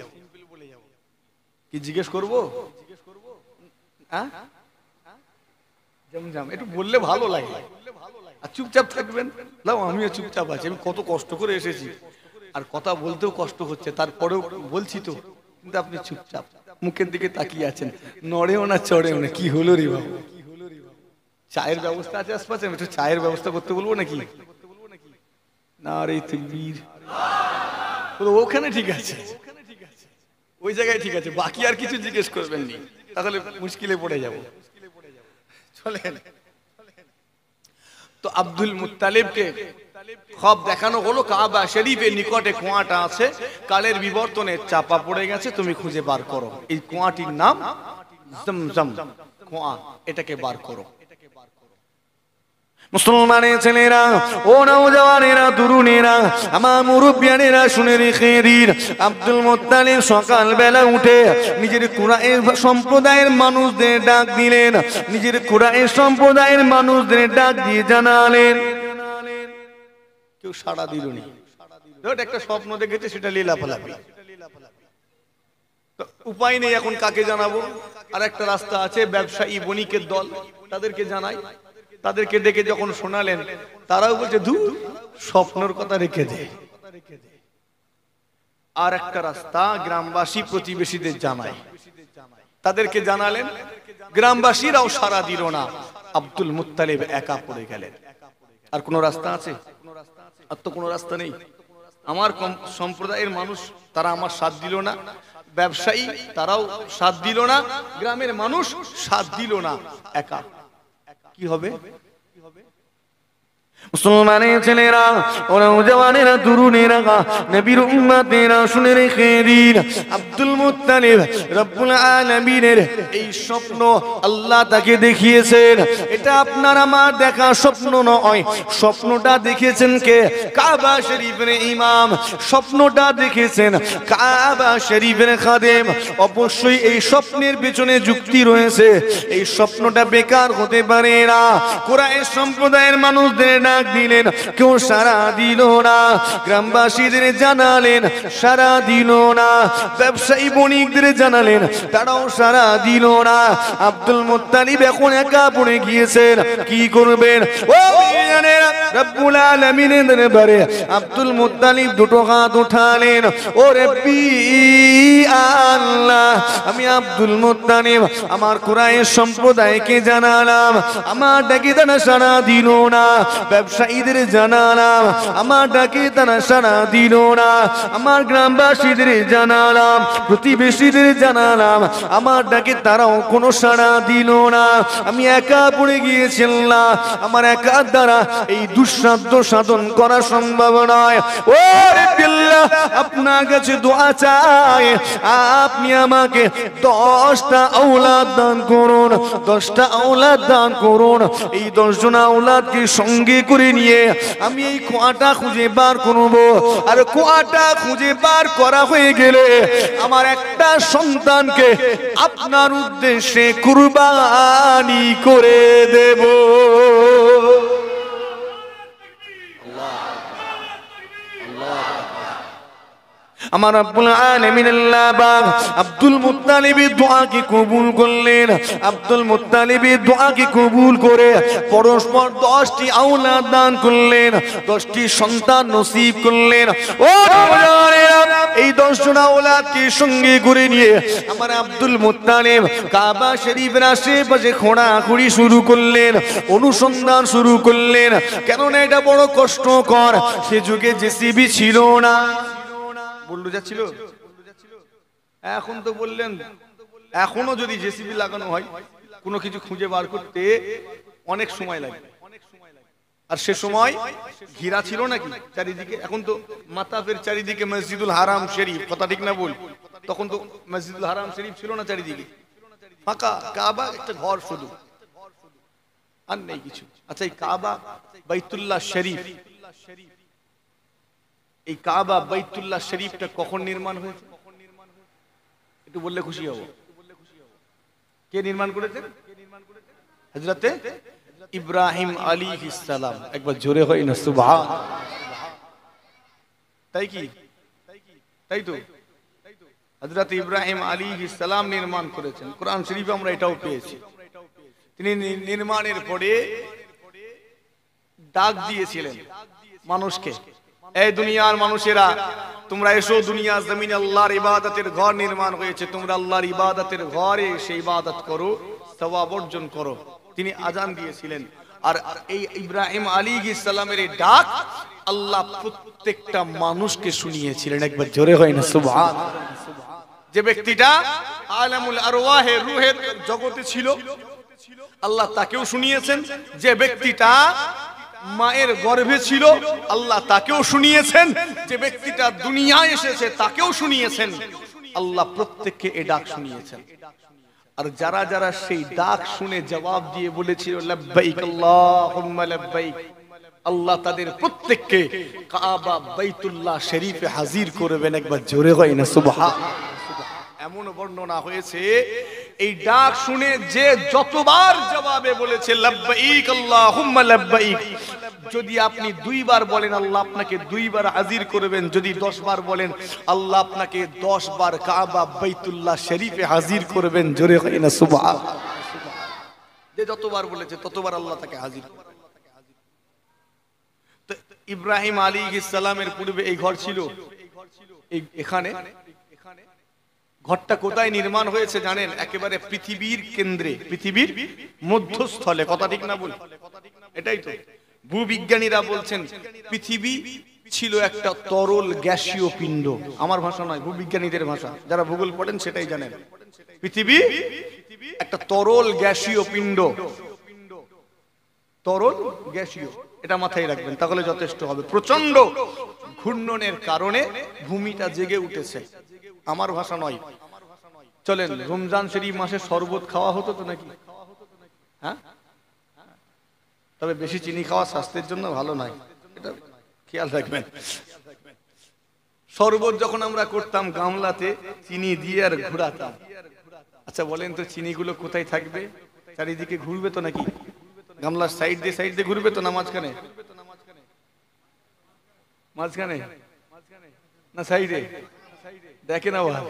কি জিজ্ঞেস করবো? যেমন একটু বললে ভালো লাগে। আর চুপচাপ থাকবেন। লাও, আমিও চুপচাপ আছি, আমি কত কষ্ট করে এসেছি আর কথা বলতেও কষ্ট হচ্ছে, তারপরেও বলছি তো, কিন্তু আপনি চুপচাপ মুখের দিকে তাকিয়ে আছেন, নড়েও না চড়েও না। কি হলো রে বাবু? চায়ের ব্যবস্থা আছে আশপাশে? আমি একটু চায়ের ব্যবস্থা করতে বলবো নাকি? নারে তাকবীর। ওখানে ঠিক আছে, ওই জায়গায় ঠিক আছে, বাকি আর কিছু জিজ্ঞেস করবেন নি, তাহলে মুশকিলে পড়ে যাব। চলেন। তো আব্দুল মুত্তালিবকে খ্বাব দেখানো হলো কাবা শরীফের নিকটে কুয়াটা আছে, কালের বিবর্তনে চাপা পড়ে গেছে, তুমি খুঁজে বার করো। এই কুয়াটির নাম জমজম কুয়া, এটাকে বার করো। মুসলমানের ছেলেরা, ও নওজওয়ানেরা, তরুণেরা, আমার মুরব্বিয়ানেরা শুনে রেখে দিন, আব্দুল মুত্তালিব সকালবেলা উঠে নিজের কুরাইশ সম্প্রদায়ের মানুষদের ডাক দিলেন, নিজের কুরাইশ সম্প্রদায়ের মানুষদের ডাক দিয়ে জানালেন। কেউ সাড়া দিল না। একটা স্বপ্ন দেখেছে, সেটা লীলাপালাপি, উপায় নেই, এখন কাকে জানাবো? আর একটা রাস্তা আছে, ব্যবসায়ী বণিকের দল, তাদেরকে জানাই। তাদেরকে ডেকে যখন শোনালেন, তারাও বলছে ধুর, স্বপ্নের কথা রেখে দে। আর একটা রাস্তা, গ্রামবাসী প্রতিবেশীদের জানায়, তাদেরকে জানালেন, গ্রামবাসীরাও সাড়া দিল না, আব্দুল মুত্তালিব একা পড়ে গেলেন। আর কোন রাস্তা আছে? আর তো কোনো রাস্তা নেই। আমার সম্প্রদায়ের মানুষ, তারা আমার সাথ দিল না, ব্যবসায়ী তারাও সাথ দিল না, গ্রামের মানুষ সাথ দিল না, একা। কি হবে? মুসলমানের ছেলেরা, ও নওজওয়ানেরা, তরুণেরা, নবীর উম্মতেরা শুনে রেখে দিন, আব্দুল মুত্তালিব রব্বুল আলামিনের এই স্বপ্ন আল্লাহ তাকে দেখিয়েছেন। এটা আপনার আমার দেখা স্বপ্ন নয়, স্বপ্নটা দেখেছেন কে? কাবা শরীফের ইমাম। স্বপ্নটা দেখেছেন কাবা শরীফের খাদেম। অবশ্যই এই স্বপ্নের পেছনে যুক্তি রয়েছে, এই স্বপ্নটা বেকার হতে পারে না। কুরাইশ সম্প্রদায়ের মানুষদের ডাক দিলেন, কেউ সাড়া দিল না। গ্রামবাসীদের জানালেন, সাড়া দিল না। ব্যবসায়ী বণিকদের জানালেন, তারাও সাড়া দিল না। আব্দুল মুত্তালিব এখন একা পড়ে গিয়েছেন, কি করবেন? ও জানেন, রব্বুল আলামিনের দরবারে আব্দুল মুত্তালিব দুটো হাত উঠালেন, ও রব্বি আল্লাহ, আমি আব্দুল মুত্তালিব আমার কুরাইশ সম্প্রদায়কে জানালাম, আমার ডাকে তারা সাড়া দিল না। ব্যবসায়ীদের জানালাম, আমার ডাকে তারা সাড়া দিল না। আমার গ্রামবাসীদের জানালাম, প্রতিবেশীদের জানালাম, আমার ডাকে তারাও কোনো সাড়া দিল না। আমি একা পড়ে গিয়েছিলাম, আমার একার দ্বারা এই দুঃসাধ্য সাধন করা সম্ভব নয়। ও আল্লাহ, আপনার কাছে দোয়া চাই, আপনি আমাকে 10টা আওলাদ দান করুন, 10টা আওলাদ দান করুন। এই 10 জন আওলাদকে সঙ্গে করে নিয়ে আমি এই কুয়াটা খুঁজে বার করব। আর কুয়াটা খুঁজে বার করা হয়ে গেলে আমার একটা সন্তানকে আপনার উদ্দেশ্যে কুরবানি করে দেব। আমার রব্বুল আলামিন আল্লাহ পাক আব্দুল মুত্তালিবের দোয়াকে কবুল করলেন। আব্দুল মুত্তালিবের দোয়াকে কবুল করে পরস্পর 10টি আওলাদ দান করলেন, 10টি সন্তান নসিব করলেন। ও নওজওয়ানেরা, এই 10 জন আওলাদকে সঙ্গে করে নিয়ে আমার আব্দুল মুত্তালিব কাবা শরীফের আশেপাশে খোঁড়াখুড়ি শুরু করলেন, অনুসন্ধান শুরু করলেন। কেননা এটা বড় কষ্টকর, সে যুগে জেসিবি ছিল না, বুলডোজার ছিল। এখন তো বললেন, এখনো যদি জেসিবি লাগানো হয় কোনো কিছু খুঁজে বার করতে অনেক সময় লাগে, আর সে সময় ঘিরা ছিল নাকি চারিদিকে, এখন তো মাতাফের চারিদিকে মসজিদুল হারাম শরীফ, কথা ঠিক না বল? তখন তো মসজিদুল হারাম শরীফ ছিল না, চারিদিকে ফাঁকা, কাবা একটা ঘর শুধু, আর নেই কিছু। আচ্ছা, এই কাবা বাইতুল্লাহ শরীফ, এই কাবা বাইতুল্লাহ শরীফটা কখন নির্মাণ হয়েছে একটু বললে খুশি হব। কে নির্মাণ করেছেন? হযরতে ইব্রাহিম আলাইহিস সালাম। একবার জোরে হয় না সুবহান। তাই কি? তাই তো, হযরতে ইব্রাহিম আলাইহিস সালাম নির্মাণ করেছেন। কোরআন শরীফে আমরা এটাও পেয়েছি। তিনি নির্মাণের পরে ডাক দিয়েছিলেন মানুষকে, এই দুনিয়ার মানুষেরা তোমরা এসো, দুনিয়া জমিনে আল্লাহর ইবাদতের ঘর নির্মাণ হয়েছে, তোমরা আল্লাহর ইবাদতের ঘরে এসে ইবাদত করো, সওয়াব অর্জন করো। তিনি আজান দিয়েছিলেন, আর এই ইব্রাহিম আলাইহিস সালামের এই ডাক আল্লাহ প্রত্যেকটা মানুষকে শুনিয়েছিলেন। একবার জোরে হয় না সুবহান। যে ব্যক্তিটা আলামুল আরওয়াহে, রূহের জগতে ছিল, আল্লাহ তাকেও শুনিয়েছেন। যে ব্যক্তিটা মায়ের গর্ভে ছিল, আল্লাহ তাকেও শুনিয়েছেন। যে ব্যক্তিটা দুনিয়ায় এসেছে তাকেও শুনিয়েছেন। আল্লাহ প্রত্যেককে এই ডাক শুনিয়েছেন। আর যারা যারা সেই ডাক শুনে জবাব দিয়ে বলেছিল লাব্বাইক আল্লাহুম্মা লাব্বাইক, আল্লাহ তাদের প্রত্যেককে কাবা বাইতুল্লাহ শরীফে হাজির করবেন। একবার জোরে হয় না সুবহান। এমন বর্ণনা হয়েছে, এই ডাক শুনে যে যতবার জবাবে বলেছে লাব্বাইক আল্লাহুম্মা লাব্বাইক, যদি আপনি 2 বার বলেন আল্লাহ আপনাকে 2 বার হাজির করবেন, যদি 10 বার বলেন আল্লাহ আপনাকে 10 বার কাবা বাইতুল্লাহ শরীফে হাজির করবেন। জোরে হয় না সুবহান। যে যতবার বলেছে ততবার আল্লাহ তাকে হাজির করবেন। তো ইব্রাহিম আলাইহিস সালামের পূর্বে এই ঘর ছিল, এখানে ঘরটা কোথায় নির্মাণ হয়েছে জানেন? একেবারে পৃথিবীর কেন্দ্রে, পৃথিবীর মধ্যস্থলে, কথা ঠিক না বল? এটাই তো ভূবিজ্ঞানীরা বলছেন পৃথিবী ছিল একটা তরল গ্যাসীয় পিণ্ড। আমার ভাষা নয়, ভূবিজ্ঞানীদের ভাষা, যারা ভূগোল পড়েন সেটাই জানেন। পৃথিবী একটা তরল গ্যাসীয় পিণ্ড, তরল গ্যাসীয়, এটা মাথায় রাখবেন তাহলে যথেষ্ট হবে। প্রচন্ড ঘূর্ণনের কারণে ভূমিটা জেগে উঠেছে। আমার ভাষা নয়। চলেন, রমজান শরীফ মাসে শরবত খাওয়া হতো তো নাকি? হ্যাঁ, তবে বেশি চিনি খাওয়া স্বাস্থ্যের জন্য ভালো নয়, এটা খেয়াল রাখবেন। শরবত যখন আমরা করতাম গামলাতে চিনি দিয়ে আর ঘোরাতাম। আচ্ছা বলেন তো, চিনিগুলো কোথায় থাকবে? চারিদিকে ঘুরবে তো নাকি? গামলার সাইড দিয়ে ঘুরবে তো না মাঝখানে? মাঝখানে না সাইডে? দেখেন আবার,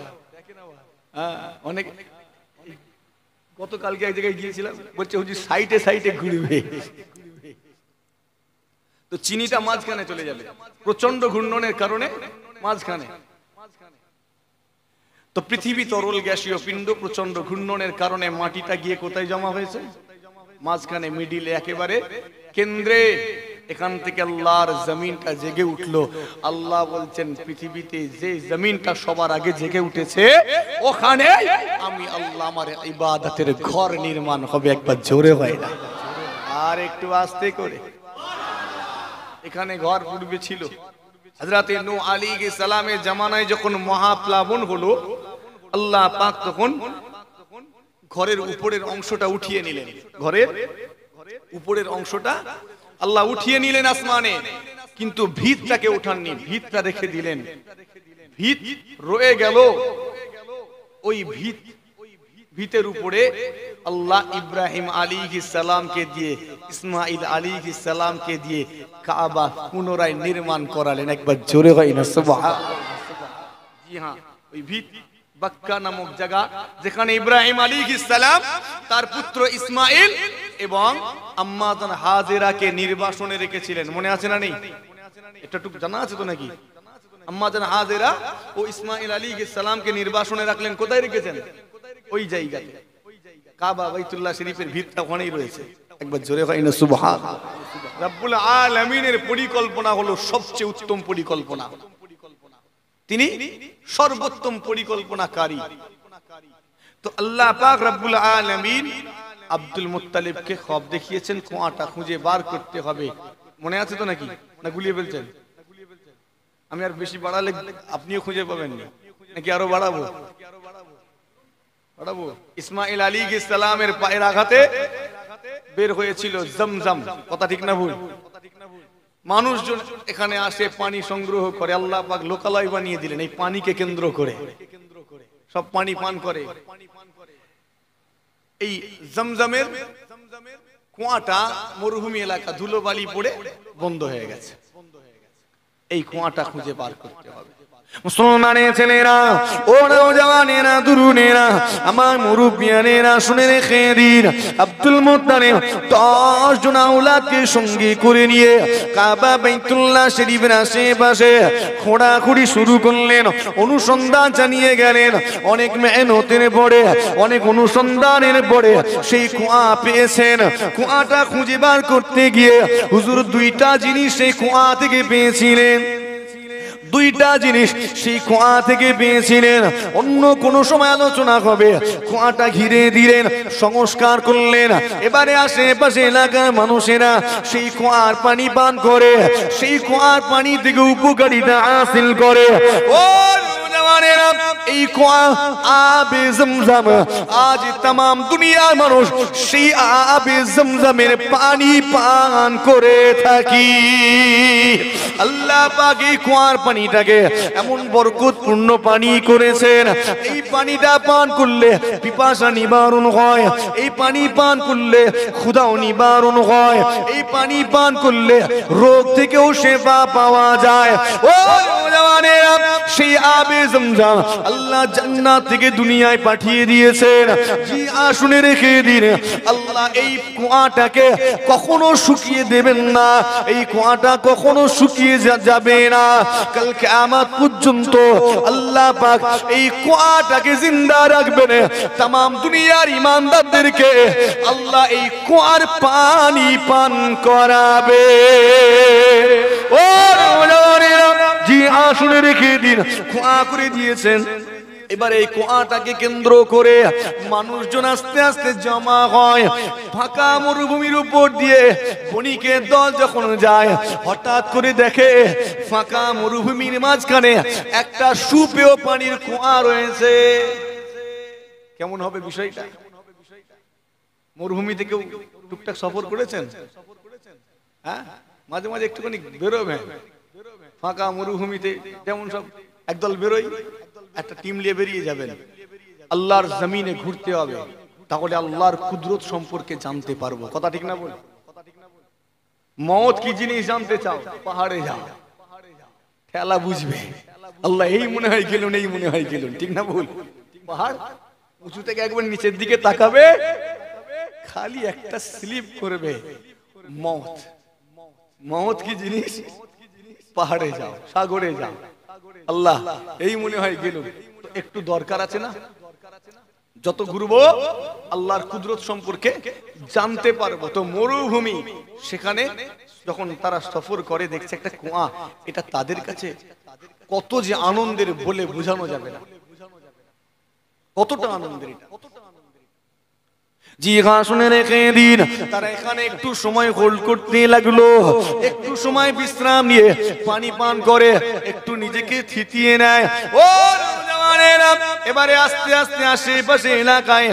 অনেক গতকালকে এক জায়গায় গিয়েছিলাম, বলছে হুজুর সাইডে সাইডে ঘুরবে। তো চিনিটা মাঝখানে চলে যাবে, প্রচন্ড ঘূর্ণনের কারণে মাঝখানে। তো পৃথিবী তরল গ্যাসীয় পিণ্ড, প্রচন্ড ঘূর্ণনের কারণে মাটিটা গিয়ে কোথায় জমা হয়েছে? মাঝখানে, মিডিলে, একেবারে কেন্দ্রে। এখান থেকে আল্লাহর জমিনটা জেগে উঠলো। আল্লাহ বলছেন পৃথিবীতে যে জমিনটা সবার আগে জেগে উঠেছে, ওখানে আমি আল্লাহ আমার ইবাদতের ঘর নির্মাণ হবে। একবার জোরে হয় না, আর একটু আস্তে করে। এখানে ঘর পূর্বে ছিল। হযরতে নূহ আলাইহিস সালামের জামানায় যখন মহাপ্লাবন হলো, আল্লাহ পাক তখন ঘরের উপরের অংশটা উঠিয়ে নিলেন। ঘরের উপরের অংশটা আল্লাহ উঠিয়ে নিলেন আসমানে, কিন্তু ভিতটাকে উঠাননি, ভিতটা রেখে দিলেন। ভিত রয়ে গেল। ওই ভিতের উপরে আল্লাহ ইব্রাহিম আলাইহিস সালামকে দিয়ে, ইসমাঈল আলাইহিস সালামকে দিয়ে কাবা পুনরায় নির্মাণ করালেন। একবার জোরে হয় না সুবহানাল্লাহ। জি হ্যাঁ, ওই ভিত বাক্কা নামক জায়গা, যেখানে ইব্রাহিম আলাইহিস সালাম তার পুত্র ইসমাঈল এবং আম্মা জান হাজেরাকে নির্বাসনে রেখেছিলেন। মনে আছে না নেই? এটা টুকু জানা আছে তো নাকি? আম্মা জান হাজেরা ও ইসমাঈল আলাইহিস সালামকে নির্বাসনে রাখলেন। কোথায় রেখেছেন? ওই জায়গাতে। কাবা বাইতুল্লাহ শরীফের ভিতটা ওখানেই রয়েছে। একবার জোরে হয় না সুবহানাল্লাহ। রব্বুল আলামিনের পরিকল্পনা হলো সবচেয়ে উত্তম পরিকল্পনা। তিনি সর্বোত্তম পরিকল্পনাকারী। তো আল্লাহ পাক রব্বুল আলামিন আব্দুল মুত্তালিবকে খব দেখিয়েছেন, কুয়াটা খুঁজে বার করতে হবে। মনে আছে তো নাকি, না গুলিয়ে ফেলছেন? আমি আর বেশি বাড়ালে আপনিও খুঁজে পাবেন না, নাকি আরো বাড়াবো? বাড়াবো। ইসমাইল আলাইহিস সালামের পায়ের আঘাতে বের হয়েছিল জমজম, কথা ঠিক না ভুল? মানুষজন এখানে আসে পানি সংগ্রহ করে, আল্লাহ পাক লোকালয় বানিয়ে দিলেন এই পানিকে কেন্দ্র করে, সব পানি পান করে। এই জমজমের কুয়াটা মরুভূমি এলাকা, ধুলোবালি পড়ে বন্ধ হয়ে গেছে। এই কুয়াটা খুঁজে বার করতে হবে। মুসলমানের ছেলেরা, ও নওজওয়ানেরা, তরুণেরা, আমার মুরব্বিয়ানেরা, শুনে রেখে দিন, আব্দুল মুত্তালিব 10 জন আওলাদকে সঙ্গে করে নিয়ে কাবা বাইতুল্লাহ শরীফের আশেপাশে খোঁড়াখুড়ি শুরু করলেন, অনুসন্ধান চালিয়ে গেলেন। অনেক মেহনতের পরে, অনেক অনুসন্ধানের পরে সেই কুয়া পেয়েছেন। কুয়াটা খুঁজে বার করতে গিয়ে হুজুর 2টা জিনিস সেই কুয়া থেকে পেয়েছিলেন, 2টা জিনিস সেই কুয়া থেকে পেয়েছিলেন। অন্য কোন সময় আলোচনা হবে। কুয়াটা ঘিরে দিলেন, সংস্কার করলেন। এবারে আশেপাশে এলাকার মানুষেরা সেই কুয়ার পানি পান করে, সেই কুয়ার পানি থেকে উপকারিতা হাসিল করে। ও নওজওয়ানেরা, এই কুয়া আবে জমজম, আজ तमाम দুনিয়ার মানুষ সেই আবে জমজমের পানি পান করে থাকি। আল্লাহ পাক এই কুয়ার পানিটাকে এমন বরকতপূর্ণ পানি করেছেন, এই পানিটা পান করলে পিপাসা নিবারণ হয়, এই পানি পান করলে ক্ষুধাও নিবারণ হয়, এই পানি পান করলে রোগ থেকেও সেবা পাওয়া যায়। ও নওজওয়ানেরা, সেই আবে জমজম আল্লাহ জান্নাত থেকে দুনিয়ায় পাঠিয়ে দিয়েছেন। জি, শুনে রেখে দিন, আল্লাহ এই কুয়াটাকে কখনো শুকিয়ে দেবেন না, এই কুয়াটা কখনো শুকিয়ে যাবে না। কাল কিয়ামত পর্যন্ত আল্লাহ পাক এই কুয়াটাকে জিন্দা রাখবেন। तमाम দুনিয়ার ঈমানদারদেরকে আল্লাহ এই কুয়ার পানি পান করাবে। ও নওজওয়ানেরা, জি শুনে রেখে দিন, কুয়া করে দিয়েছেন। এবার এই কুয়াটাকে কেন্দ্র করে মানুষজন আস্তে আস্তে জমা হয়। ফাঁকা মরুভূমির উপর দিয়ে বণিকের দল যখন যায়, হঠাৎ করে দেখে ফাঁকা মরুভূমির মাঝখানে একটা সুপেয় পানির কুয়া রয়েছে। কেমন হবে বিষয়টা? মরুভূমিতে কেউ টুকটাক সফর করেছেন? হ্যাঁ, মাঝে মাঝে একটুখানি বেরোবেন ফাঁকা মরুভূমিতে, যেমন সব একদল বেরোয়, একটা টিম নিয়ে বেরিয়ে যাবেন। আল্লাহর জমিনে ঘুরতে হবে, তাহলে আল্লাহর কুদরত সম্পর্কে জানতে পারবো, কথা ঠিক না বল? মওত কি জিনিস জানতে চাও, পাহাড়ে যাও, ঠেলা বুঝবে। আল্লাহ এই মনে হয় গেলুন, এই মনে হয় গেলুন, ঠিক না বল? পাহাড় উঁচু থেকে একবার নিচের দিকে তাকাবে, খালি একটা স্লিপ করবে। মওত, মওত কি জিনিস? পাহাড়ে যাও, সাগরে যাও, আল্লাহ এই মনে হয় গেলুম। একটু দরকার আছে না? যত ঘুরবো আল্লাহর কুদরত সম্পর্কে জানতে পারবো। তো মরুভূমি, সেখানে যখন তারা সফর করে দেখছে একটা কুয়া, এটা তাদের কাছে কত যে আনন্দের বলে বোঝানো যাবে না, কতটা আনন্দের এটা। জি হ্যাঁ, শুনে রেখে দিন, তারা এখানে একটু সময় হোল্ড করতে লাগলো, একটু সময় বিশ্রাম নিয়ে পানি পান করে একটু নিজেকে থিতিয়ে নেয়। ও নওজওয়ানেরা, এবারে আস্তে আস্তে আশেপাশে এলাকায়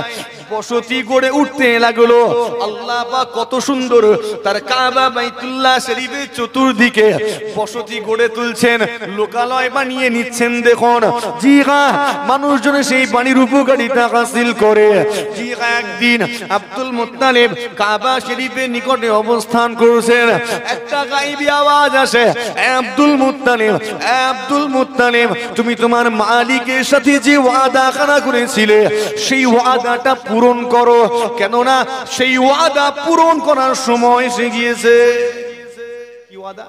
বসতি গড়ে উঠতে লাগলো। আল্লাহ পাক কত সুন্দর তার কাবা বাইতুল্লাহ শরীফের চতুর্দিকে বসতি গড়ে তুলছেন, লোকালয় বানিয়ে নিচ্ছেন। দেখুন, জি হ্যাঁ, মানুষজন সেই পানির উপকারিতা হাসিল করে। জি হ্যাঁ, একদিন আব্দুল মুত্তালিব কাবা শরীফের নিকটে অবস্থান করছেন। একটা গায়েবী আওয়াজ আসে, আব্দুল মুত্তালিব, আব্দুল মুত্তালিব, তুমি তোমার মালিকের সাথে যে ওয়াদা করেছিলে সেই ওয়াদাটা পূরণ করো, কেননা সেই ওয়াদা পূরণ করার সময় এসে গিয়েছে। কি ওয়াদা?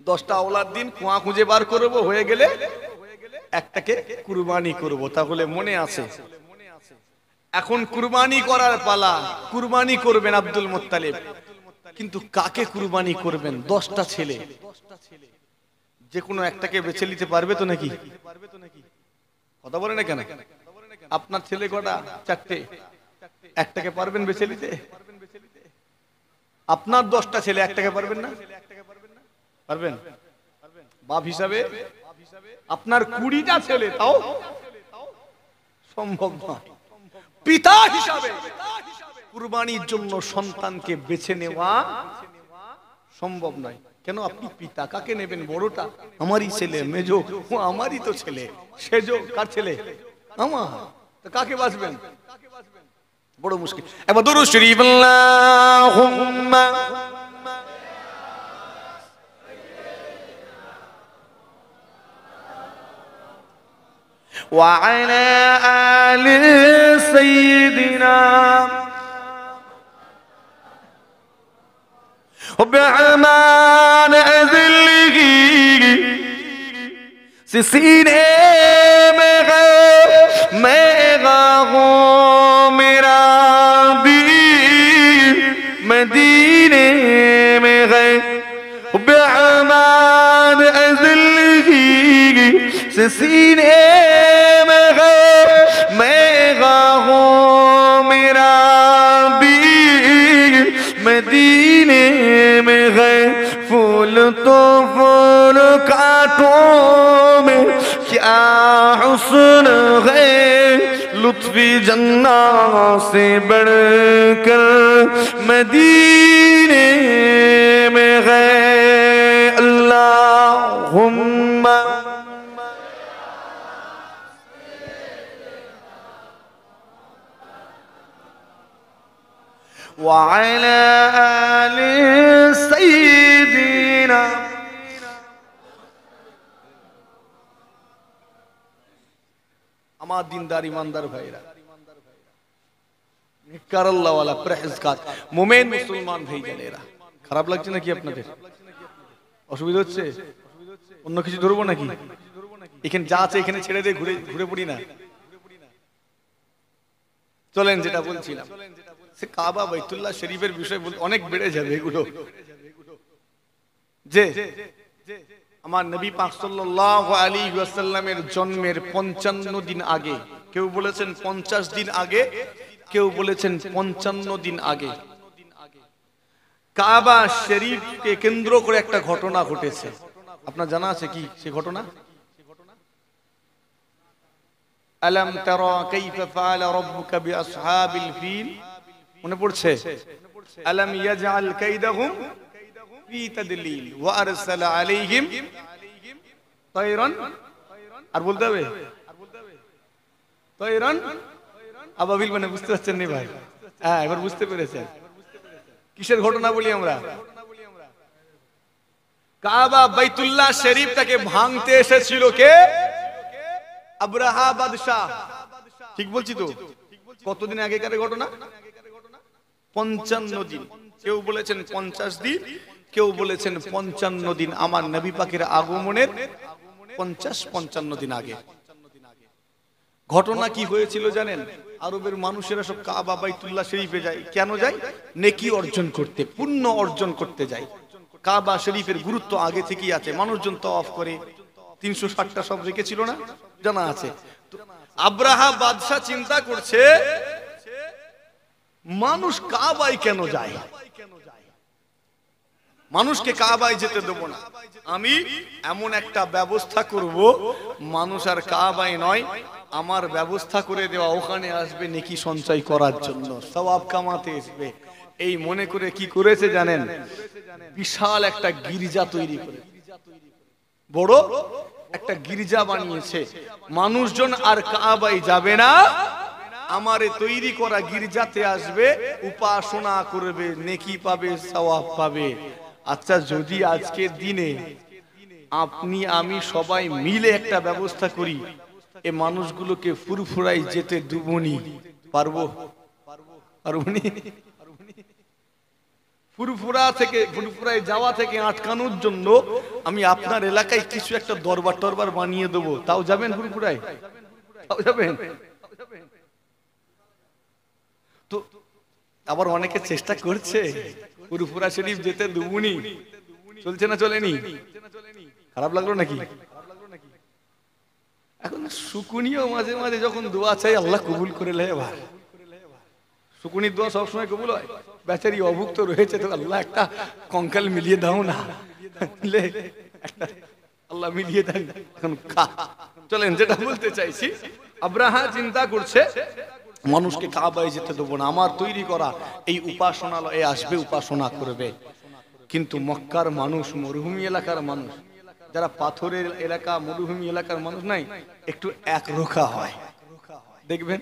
10টা আওলাদ দিন কুয়া খুঁজে বার করবো, হয়ে গেলে একটাকে কুরবানি করব। তাহলে মনে আছে, এখন কুরবানি করার পালা। কুরবানি করবেন আব্দুল মুত্তালিব, কিন্তু কাকে কুরবানি করবেন? 10টা ছেলে, যে কোনো একটাকে বেছে নিতে পারবে তো নাকি? কথা বলে না কেন? আপনার ছেলে কটা? চারটে। একটাকে পারবেন বেছে নিতে? আপনার 10টা ছেলে, একটাকে পারবেন না? পারবেন? বাপ হিসাবে আপনার 20টা ছেলে, তাও সম্ভব নয়। পিতা হিসাবে কুরবানির জন্য সন্তানকে বেছে নেওয়া সম্ভব নয়। কেন? আপনি পিতা, কাকে নেবেন? বড়টা? আমারই ছেলে। মেজো? ও আমারই তো ছেলে। সেজো? কার ছেলে? আমার। তো কাকে বাঁচবেন? বড় মুশকিল। এবার দুরূদ শরীফ আল্লাহুম্মা ওয়া আলা আলি সাইয়্যিদিনা وبأمان أذله सीने में है मेरा हो मेरा दिल मदीने में है बेअमान अज़ली सीने में है मेरा हो मेरा दिल मदीने में है फूल तो फूल कांटों में क्या हुस्न है लुत्फ़ी जन्ना से बढ़कर मदीने में है अल्लाहुम्मा وعلى آل سيدنا আমার দিনদার ইমানদার ভাইরা, নেককার আল্লাহওয়ালা পরহেজগার মুমিন মুসলমান ভাইজানেরা, খারাপ লাগছে নাকি আপনাদের? অসুবিধা হচ্ছে? অন্য কিছু ধরবো নাকি? এখানে যা আছে এখানে ছেড়ে দিয়ে ঘুরে ঘুরে পড়ি না? চলেন, যেটা বলছিলাম, সে কাবা বাইতুল্লাহ শরীফের বিষয় বলতে অনেক বেড়ে যাবে এগুলো। যে আমার নবী পাক সাল্লাল্লাহু আলাইহি ওয়াসাল্লামের জন্মের 55 দিন আগে, কেউ বলেছেন 50 দিন আগে, কেউ বলেছেন 55 দিন আগে, কাবা শরীফকে কেন্দ্র করে একটা ঘটনা ঘটেছে। আপনার জানা আছে কি সেই ঘটনা? আলাম তারা কাইফা ফাআলা রাব্বুকা বিআসহাবিল ফিল, মনে পড়ছে? আলাম ইয়াজআল কাইদাহুম ফি তাদলিল ওয়া আরসালা আলাইহিম তায়রান, আর বলতে হবে তায়রান আবাবিল, মানে বুঝতে পারছেন না ভাই? হ্যাঁ, এবার বুঝতে পেরেছেন কিসের ঘটনা বলি আমরা? কাবা বাইতুল্লাহ শরীফটাকে ভাঙতে এসেছিল কে? আব্রাহা বাদশা। ঠিক বলছি তো? কতদিন আগেকার ঘটনা? 55 দিন। কেউ বলেছেন 50 দিন, কেউ বলেছেন 55 দিন। আমার নবী পাকের আগমনের 50-55 দিন আগে। ঘটনা কি হয়েছিল জানেন? আরবের মানুষেরা সব কাবা বাইতুল্লাহ শরীফে যায়। কেন যায়? নেকি অর্জন করতে, পুণ্য অর্জন করতে যায়। কাবা শরীফের গুরুত্ব আগে থেকেই আছে। মানুষজন তওয়াফ করে, 360টা সব রেখেছিল না, জানা আছে। আব্রাহা বাদশা চিন্তা করছে মানুষ কাবায় কেন যায়, মানুষকে কাবায় যেতে দেব না, আমি এমন একটা ব্যবস্থা করব মানুষ আর কাবায় নয়, আমার ব্যবস্থা করে দেওয়া ওখানে আসবে নেকি সঞ্চয় করার জন্য, সওয়াব কামাতে আসবে। এই মনে করে কি করেছে জানেন? বিশাল একটা গির্জা তৈরি করে, বড় একটা গির্জা বানিয়েছে। মানুষজন আর কাবায় যাবে না, আমারে তৈরি করা গির্জাতে আসবে, উপাসনা করবে, নেকি পাবে, সওয়াব পাবে। আচ্ছা, যদি আজকের দিনে আপনি আমি সবাই মিলে একটা ব্যবস্থা করি, এ মানুষগুলোকে ফুরফুরাই যেতে দুবনি, পারবো? পারবনি? ফুরফুরায় যাওয়া থেকে আটকানোর জন্য আমি আপনার এলাকায় কিছু একটা দরবার টরবার বানিয়ে দেবো, তাও যাবেন ফুরফুরায়? তাও যাবেন? তো আবার অনেকে চেষ্টা করছে ফুরফুরা শরীফ যেতে দুবনি, চলছে না চলেনি? খারাপ লাগলো নাকি? এখন শুকুনিও মাঝে মাঝে যখন দোয়া চাই আল্লাহ কবুল করে লে ভাই, শুকুনির দোয়া সবসময় কবুল হয়? বেচারি অভুক্ত রয়েছে, তো আল্লাহ একটা কঙ্কাল মিলিয়ে দাও না, একটা আল্লাহ মিলিয়ে দেন। এখন চলেন, যেটা বলতে চাইছি, আব্রাহা চিন্তা করছে মানুষকে কাবায় যেতে দেবো না, আমার তৈরি করা এই উপাসনালয়ে আসবে, উপাসনা করবে। কিন্তু মক্কার মানুষ, মরুভূমি এলাকার মানুষ, যারা পাথরের এলাকা, মরুভূমি এলাকার মানুষ নাই, একটু একরোখা হয়। দেখবেন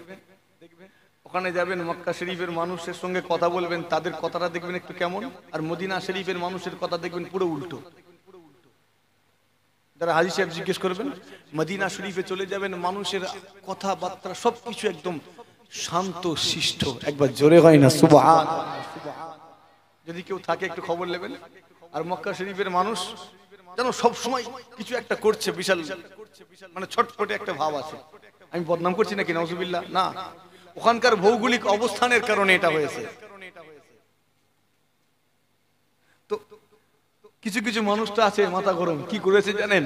ওখানে যাবেন, মক্কা শরীফের মানুষের সঙ্গে কথা বলবেন, তাদের কথাটা দেখবেন একটু কেমন, আর মদিনা শরীফের মানুষের কথা দেখবেন পুরো উল্টো। যারা হাজী সাহেব জিজ্ঞেস করবেন, মদিনা শরীফে চলে যাবেন, মানুষের কথাবার্তা সবকিছু একদম শান্ত শিষ্ট, একবার জোরে হয় না সুবহান। যদি কেউ থাকে একটু খবর নেবেন। আর মক্কা শরীফের মানুষ যেন সব সময় কিছু একটা করছে, বিশাল মানে ছটফটে একটা ভাব আছে। আমি বদনাম করছি নাকি নাউজুবিল্লাহ? না, ওখানকার ভৌগোলিক অবস্থানের কারণে এটা হয়েছে। তো কিছু কিছু মানুষ তো আছে মাথা গরম, কি করেছে জানেন?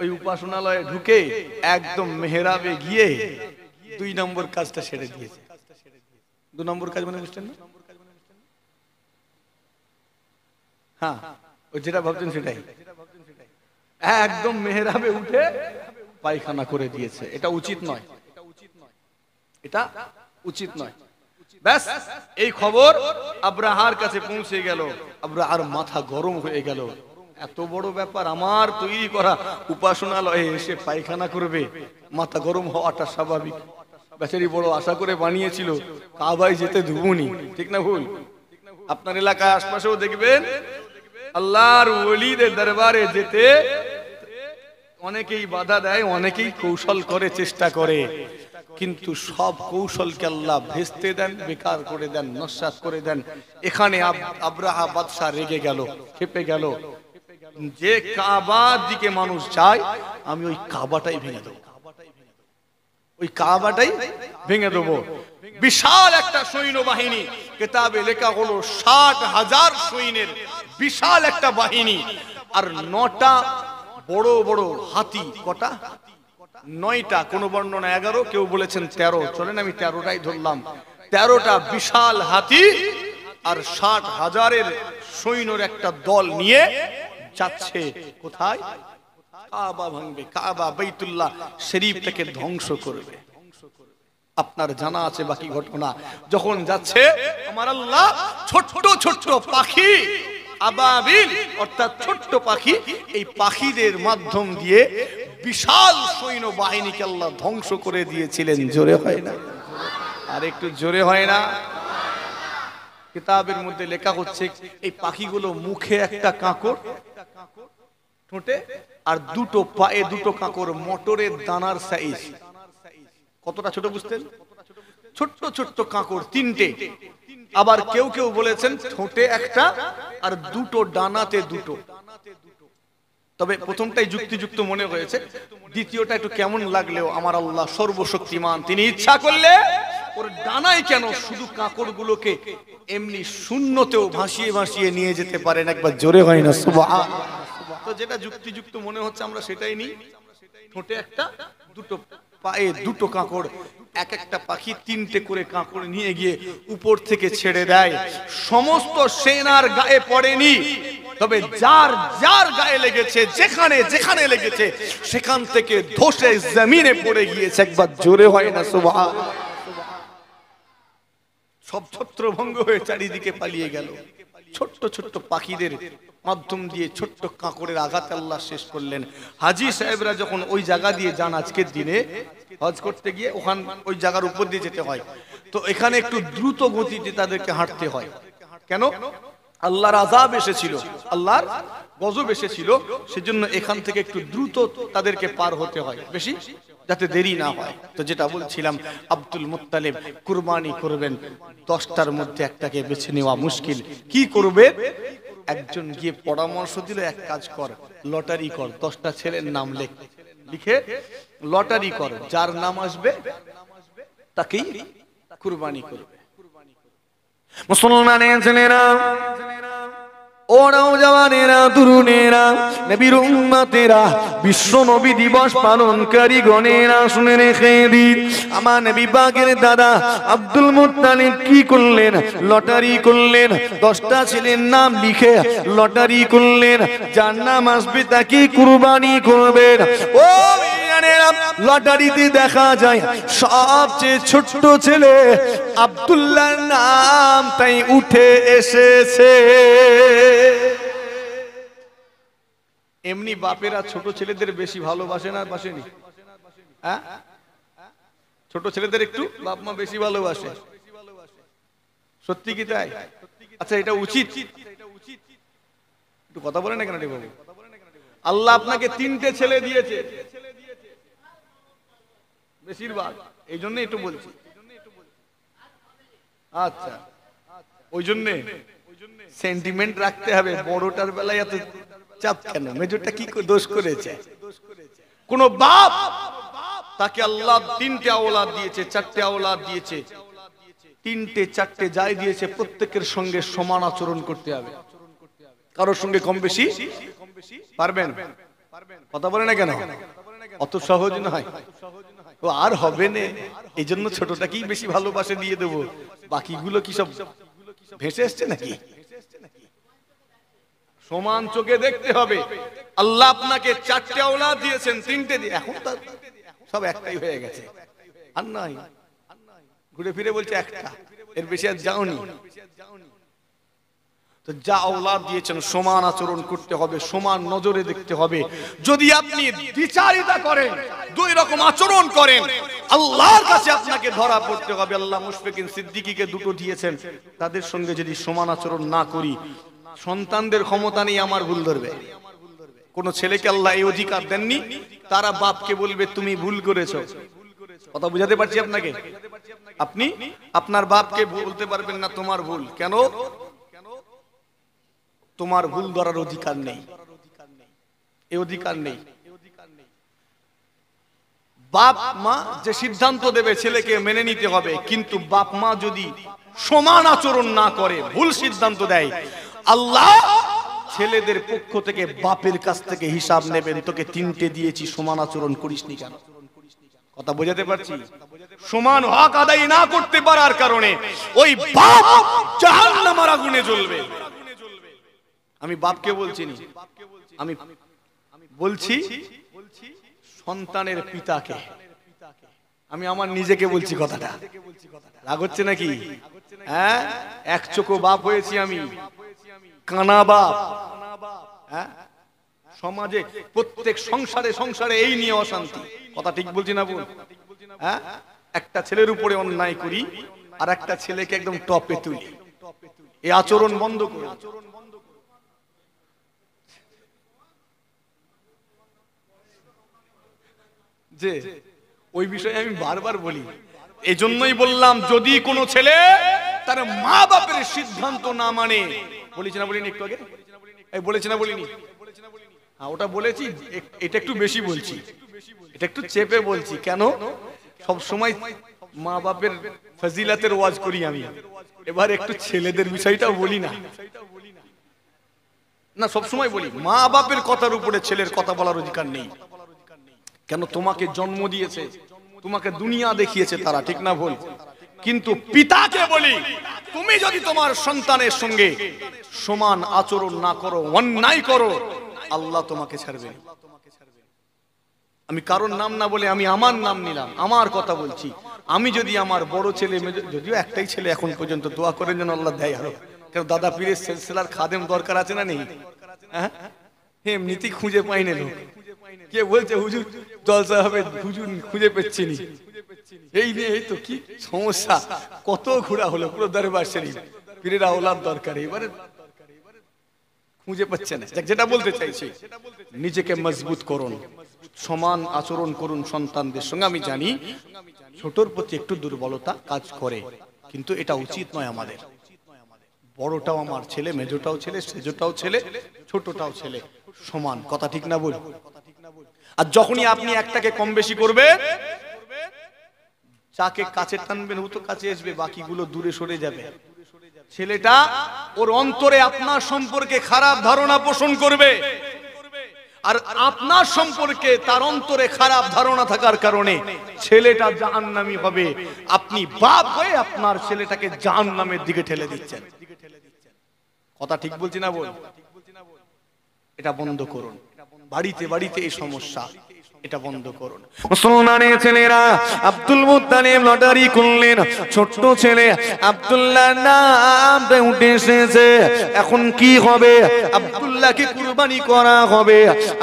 ওই উপাসনালয়ে ঢুকে একদম মেহরাবে গিয়ে 2 নম্বর কাজটা সেরে দিয়েছে। 2 নম্বর কাজ মানে বুঝছেন না? হ্যাঁ, ওই যেটা ভাবছেন সেটাই। একদম মেহরাবে উঠে পায়খানা করে দিয়েছে। এটা উচিত নয়, এটা উচিত নয়। ব্যাস এই খবর আব্রাহার কাছে পৌঁছে গেল। আব্রাহার মাথা গরম হয়ে গেল, এত বড় ব্যাপার, আমার তৈরি করা উপাসনালয়ে এসে পায়খানা করবে, মাথা গরম হওয়াটা স্বাভাবিক। বেচারি বড় আশা করে বানিয়েছিল কাবায় যেতে ধুবুনি, ঠিক না ভুল? আপনার এলাকায় আশপাশেও দেখবেন আল্লাহর ওলিদের দরবারে যেতে অনেকেই বাধা দেয়, অনেকেই কৌশল করে, চেষ্টা করে, কিন্তু সব কৌশলকে আল্লাহ ভেস্তে দেন, বেকার করে দেন, নস্যাৎ করে দেন। এখানে আব্রাহা বাদশা রেগে গেল, ক্ষেপে গেল, যে কাবার দিকে মানুষ যায় আমি ওই কাবাটাই ভেঙে দেবো, ওই কাবাটাই ভেঙে দেবো। বিশাল একটা সৈন্যবাহিনী, কিতাবে লেখা হলো 60,000 সৈন্যের বিশাল একটা বাহিনী, আর 9টা বড় বড় হাতি। কটা? 9টা, কোন বর্ণনা 11, কেউ বলেছেন 13, চলেন আমি 13টাই ধরলাম। 13টা বিশাল হাতি আর 60,000-এর সৈন্যর একটা দল নিয়ে যাচ্ছে কোথায়? কাবা ভাঙবে, কাবা বাইতুল্লাহ শরীফটাকে ধ্বংস করবে। আপনার জানা আছে বাকি ঘটনা। যখন যাচ্ছে আমার আল্লাহ ছোট্ট ছোট্ট পাখি, আবাবিল অর্থাৎ ছোট্ট পাখি, এই পাখিদের মাধ্যম দিয়ে বিশাল সৈন্য বাহিনীকে আল্লাহ ধ্বংস করে দিয়েছিলেন। জোরে হয় না? আর একটু জোরে হয় না? কিতাবের মধ্যে লেখা হচ্ছে এই পাখিগুলো মুখে একটা কাঁকড়, ঠোঁটে আর 2টো পায়ে 2টো কাঁকড়, মটরের দানার সাইজ। কতটা ছোট বুঝতেন? ছোট্ট ছোট্ট কাঁকড় 3টে। আবার কেউ কেউ বলেছেন ঠোঁটে একটা আর 2টো ডানাতে 2টো। তবে প্রথমটাই যুক্তিযুক্ত মনে হয়েছে, দ্বিতীয়টা একটু কেমন লাগলেও আমার আল্লাহ সর্বশক্তিমান, তিনি ইচ্ছা করলে ওর ডানায় কেন শুধু কাঁকড়গুলোকে এমনি শূন্যতেও ভাসিয়ে ভাসিয়ে নিয়ে যেতে পারেন। একবার জোরে হয় না সুবহান? তো যেটা যুক্তিযুক্ত মনে হচ্ছে আমরা সেটাই নিই। ঠোঁটে একটা, 2টো পায়ে 2টো কাঁকড়, এক একটা পাখি 3টে করে কাঁকড় নিয়ে গিয়ে উপর থেকে ছেড়ে দেয়। সমস্ত সেনার গায়ে পড়েনি, তবে যার যার গায়ে লেগেছে, যেখানে যেখানে লেগেছে সেখান থেকে ধসে জমিনে পড়ে গিয়েছে। একবার জোরে হয় না সুবহান? সব ছত্রভঙ্গ হয়ে চারিদিকে পালিয়ে গেল। ছোট্ট ছোট্ট পাখিদের মাধ্যম দিয়ে ছোট্ট কাঁকড়ের আঘাত আল্লাহ শেষ করলেন। হাজী সাহেবরা যখন ওই জায়গা দিয়ে যান, আজকের দিনে হজ করতে গিয়ে ওখান ওই জায়গার উপর দিয়ে যেতে হয়, তো এখানে একটু দ্রুত গতিতে তাদেরকে হাঁটতে হয়। কেন? আল্লাহর আযাব এসেছিল, আল্লাহর গজব এসেছিল, সেজন্য এখান থেকে একটু দ্রুত তাদেরকে পার হতে হয়, বেশি যাতে দেরি না হয়। তো যেটা বলছিলাম, আব্দুল মুত্তালিব কুরবানি করবেন, 10টার মধ্যে একটাকে বেছে নেওয়া মুশকিল। কি করবে? একজন গিয়ে পরামর্শ দিল, এক কাজ কর, লটারি কর, 10টা ছেলের নাম লিখে লটারি কর, যার নাম আসবে তাকেই কুরবানি করবে। মুসলমানের ছেলেরা ওরাও জওয়ানেরা তরুণেরা নবীর উম্মতেরা বিশ্ব নবী দিবস পালনকারী গণেরা শুনে রেখে দিন আমার নবী পাকের দাদা আব্দুল মুত্তালিব কি করলেন লটারি করলেন 10টা ছেলের নাম লিখে লটারি করলেন যার নাম আসবে তাকে কুরবানি করবেন ও লটারিতে দেখা যায় সবচেয়ে ছোট্ট ছেলে আব্দুল্লাহর নাম তাই উঠে এসেছে এমনি বাপেরা ছোট ছেলেদের বেশি ভালোবাসে না বাসেনি হ্যাঁ ছোট ছেলেদের একটু বাপ মা বেশি ভালোবাসে সত্যি কি তাই আচ্ছা এটা উচিত একটু কথা বলেন না কেন বাবু আল্লাহ আপনাকে 3টে ছেলে দিয়েছে বেশিরভাগ এই জন্য একটু বলছি আচ্ছা ওই জন্য সেন্টিমেন্ট রাখতে হবে বড়টার বেলায় এত চাপ কেন মেজরটা কি দোষ করেছে কোন বাপ তাকে আল্লাহ 3টে আওলাদ দিয়েছে 4টে আওলাদ দিয়েছে 3টে 4টে যাই দিয়েছে প্রত্যেকের সঙ্গে সমান আচরণ করতে হবে কারোর সঙ্গে কম বেশি পারবেন কথা বলে না কেন অত সহজ নয় ও আর হবে না এই জন্য ছোটটাকেই বেশি ভালোবাসে দিয়ে দেবো বাকিগুলো কি সব ভেসে এসছে নাকি সমান চোখে দেখতে হবে আল্লাহ আপনাকে 4টে আওলাদ দিয়েছেন 3টে দিয়ে এখন তো সব একটাই হয়ে গেছে আর নাই ঘুরে ফিরে বলছে একটা এর বেশি আর যাওনি তো যা আওলাদ দিয়েছেন সমান আচরণ করতে হবে সমান নজরে দেখতে হবে যদি আপনি দ্বিচারিতা করেন দুই রকম আচরণ করেন আল্লাহর কাছে আপনাকে ধরা পড়তে হবে আল্লাহ মুশফিকিন সিদ্দিকীকে 2টো দিয়েছেন তাদের সঙ্গে যদি সমান আচরণ না করি সন্তানদের ক্ষমতা নেই আমার ভুল ধরবে কোন ছেলেকে আল্লাহ এই অধিকার দেননি তারা বাপকে বলবে তুমি ভুল করেছো কথা বুঝাতে পারছি আপনাকে আপনি আপনার বাপকে বলতে পারবেন না তোমার ভুল কেন তোমার ভুল ধরার অধিকার নেই এই অধিকার নেই বাপ মা যে সিদ্ধান্ত দেবে ছেলেকে মেনে নিতে হবে কিন্তু বাপ মা যদি সমান আচরণ না করে ভুল সিদ্ধান্ত দেয় আল্লাহ ছেলেদের পক্ষ থেকে বাপের কাছ থেকে হিসাব নেবেন তোকে 3টে দিয়েছি সমান আচরণ করিসনি কেন কথা বোঝাতে পারছি সমান হক আদায় না করতে পারার কারণে ওই বাপ জাহান্নামের আগুনে জ্বলবে আমি বাপকে বলছি না আমি বলছি সন্তানের পিতাকে আমি আমার নিজেকে বলছি কথাটা রাগ হচ্ছে নাকি হ্যাঁ এক চোখো বাপ হয়েছি আমি কানা বাপ হ্যাঁ সমাজে প্রত্যেক সংসারে সংসারে এই নিয়ে অশান্তি কথা ঠিক বলছি না বল হ্যাঁ একটা ছেলের উপরে অন্যায় করি আর একটা ছেলেকে একদম টপে তুলি এই আচরণ বন্ধ করি যে ওই বিষয়ে আমি বারবার বলি এই জন্যই বললাম যদি কোনো ছেলে তার মা বাপের সিদ্ধান্ত না মানে বলেছি না বলিনি একটু আগে এই বলেছি না বলিনি হ্যাঁ ওটা বলেছি এটা একটু বেশি বলছি এটা একটু চেপে বলছি কেন সব সময় মা বাপের ফজিলতের ওয়াজ করি আমি এবার একটু ছেলেদের বিষয়টাও বলি না না সব সময় বলি মা বাপের কথার উপরে ছেলের কথা বলার অধিকার নেই কেন তোমাকে জন্ম দিয়েছে তোমাকে দুনিয়া দেখিয়েছে তারা ঠিক না ভুল কিন্তু পিতাকে বলি তুমি যদি তোমার সন্তানের সঙ্গে সমান আচরণ না করো অন্যায় করো আল্লাহ তোমাকে ছাড়বে আমি কারোর নাম না বলে আমি আমার নাম নিলাম আমার কথা বলছি আমি যদি আমার বড় ছেলে যদিও একটাই ছেলে এখন পর্যন্ত দোয়া করেন যেন আল্লাহ দেয় আরো কেন দাদা পীরের সিলসিলার খাদেম দরকার আছে না নেই হ্যাঁ এমনিতেই খুঁজে পাই না লোক কে বলছে হুজুর জলসা হবে হুজুর খুঁজে পেচ্ছি নি এই নিয়ে এই তো কি সমস্যা কত ঘোরা হলো পুরো দরবার শরীফ পীরের আওলাদ দরকার এবারে খুঁজে পাচ্ছে না যেটা বলতে চাইছি নিজেকে মজবুত করুন সমান আচরণ করুন সন্তানদের সঙ্গে আমি জানি ছোটর প্রতি একটু দুর্বলতা কাজ করে কিন্তু এটা উচিত নয় আমাদের বড়টাও আমার ছেলে মেজোটাও ছেলে সেজোটাও ছেলে ছোটটাও ছেলে সমান কথা ঠিক না বল আর যখনই আপনি একটাকে কম বেশি করবেন যাকে কাছে টানবেন ও তো কাছে আসবে বাকিগুলো দূরে সরে যাবে ছেলেটা ওর অন্তরে আপনার সম্পর্কে খারাপ ধারণা পোষণ করবে, আর আপনার সম্পর্কে তার অন্তরে খারাপ ধারণা থাকার কারণে ছেলেটা জাহান্নামী হবে। আপনি বাপ হয়ে আপনার ছেলেটাকে জাহান্নামের দিকে ঠেলে দিচ্ছেন। কথা ঠিক বলছি না বল? এটা বন্ধ করুন। বাড়িতে বাড়িতে এই সমস্যা, এটা বন্ধ করুন। মুসলমানের ছেলেরা আব্দুল মুত্তালিব লটারি করলেন, ছোট্ট ছেলে আব্দুল্লাহর নামটা উঠে এসেছে। এখন কি হবে? আব্দুল্লাহকে কুরবানি করা হবে,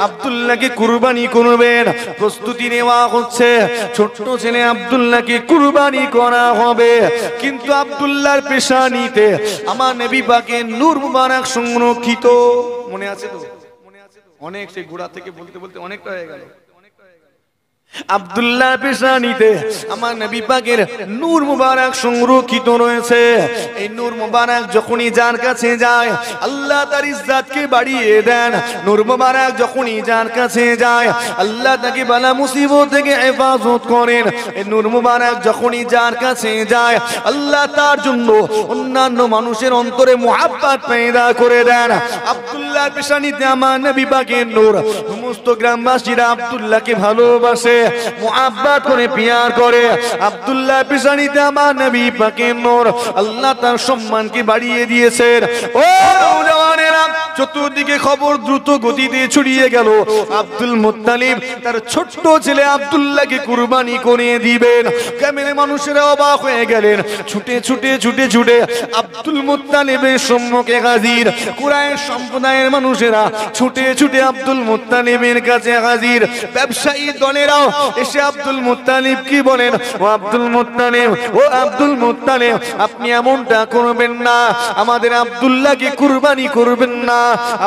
আব্দুল্লাহকে কুরবানি করবেন, প্রস্তুতি নেওয়া হচ্ছে। ছোট্ট ছেলে আব্দুল্লাহকে কুরবানি করা হবে, কিন্তু আব্দুল্লাহর পেশানিতে আমার নবী পাকের নূর মুবারক সংরক্ষিত। মনে আছে তো? অনেক সেই গোড়া থেকে বলতে বলতে অনেকটা হয়ে গেল। আব্দুল্লাহ পেশানিতে আমার নবী পাকের নূর মুবারক সংরক্ষিত রয়েছে। এই নূর মুবারক যখনই যার কাছে যায় আল্লাহ তার ইজ্জতকে বাড়িয়ে দেন। নূর মুবারক যখনই যার কাছে যায় আল্লাহ তাকে বালা মুসিবত থেকে হেফাজত করেন। এই নূর মুবারক যখনই যার কাছে যায় আল্লাহ তার জন্য অন্যান্য মানুষের অন্তরে মুহাব্বত পয়দা করে দেন। আব্দুল্লাহ পেশানিতে আমার নবী পাকের নূর, সমস্ত গ্রামবাসীরা আব্দুল্লাহকে ভালোবাসে, মুহাব্বত করে পিয়ার করে। আব্দুল্লাহ পেশানিতে আমার নবী পাকের নূর, আল্লাহ তার সম্মানকে বাড়িয়ে দিয়েছেন। ও নওজওয়ানেরা, চতুর্দিকে খবর দ্রুত গতিতে ছড়িয়ে গেল আব্দুল মুত্তালিব তার ছোট্ট ছেলে আব্দুল্লাহকে কুরবানি করে দিবেন। গ্রামের মানুষেরা অবাক হয়ে গেলেন, ছুটে ছুটে ছুটে ছুটে আব্দুল মুত্তালিবের সম্মুখে হাজির। কুরাইশ সম্প্রদায়ের মানুষেরা ছুটে ছুটে আব্দুল মুত্তালিবের কাছে হাজির। ব্যবসায়ী দলেরাও এসে আব্দুল মুত্তালিব কি বলেন, ও আব্দুল মুত্তালিব, ও আব্দুল মুত্তালিব, আপনি এমনটা করবেন না, আমাদের আব্দুল্লাহকে কুরবানি করবেন না,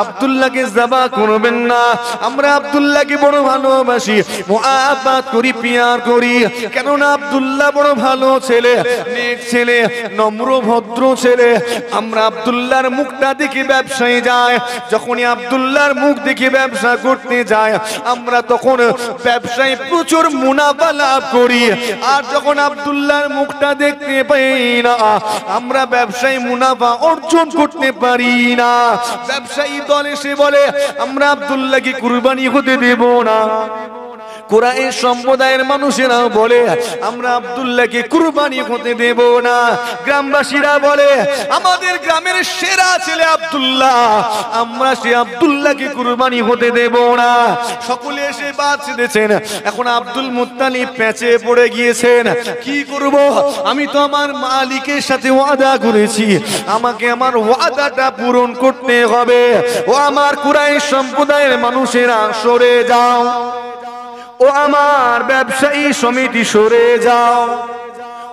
আব্দুল্লাহকে যাবা করবেন না। আমরা আব্দুল্লাহকে বড় ভালোবাসি, মুহাব্বত করি, পিয়ার করি। কেননা আব্দুল্লাহ বড় ভালো ছেলে, নেক ছেলে, নম্র ভদ্র ছেলে। আমরা আব্দুল্লাহর মুখটা দেখে ব্যবসায়ী যায়, যখনই আব্দুল্লাহর মুখ দেখে ব্যবসা করতে যায় আমরা তখন ব্যবসায় প্রচুর মুনাফা লাভ করি। আর যখন আব্দুল্লাহর মুখটা দেখতে পাই না আমরা ব্যবসায় মুনাফা অর্জন করতে পারি না। ব্যবসায়ী দল এসে বলে আমরা আব্দুল্লাহকে কুরবানি হতে দেব না। কুরাইশ সম্প্রদায়ের মানুষেরা বলে আমরা আব্দুল্লাহকে কুরবানি হতে দেব না। গ্রামবাসীরা বলে আমাদের গ্রামের সেরা ছেলে আব্দুল্লাহ, আমরা সে আব্দুল্লাহকে কুরবানি হতে দেব না। সকলে এসে বাদ ছেড়েছেন। এখন আব্দুল মুত্তালিব পেঁচে পড়ে গিয়েছেন, কি করব? আমি তো আমার মালিকের সাথে ওয়াদা করেছি, আমাকে আমার ওয়াদাটা পূরণ করতে হবে। ও আমার কুরাইশ সম্প্রদায়ের মানুষেরা সরে যাও, ও আমার ব্যবসায়ী সমিতি সরে যাও,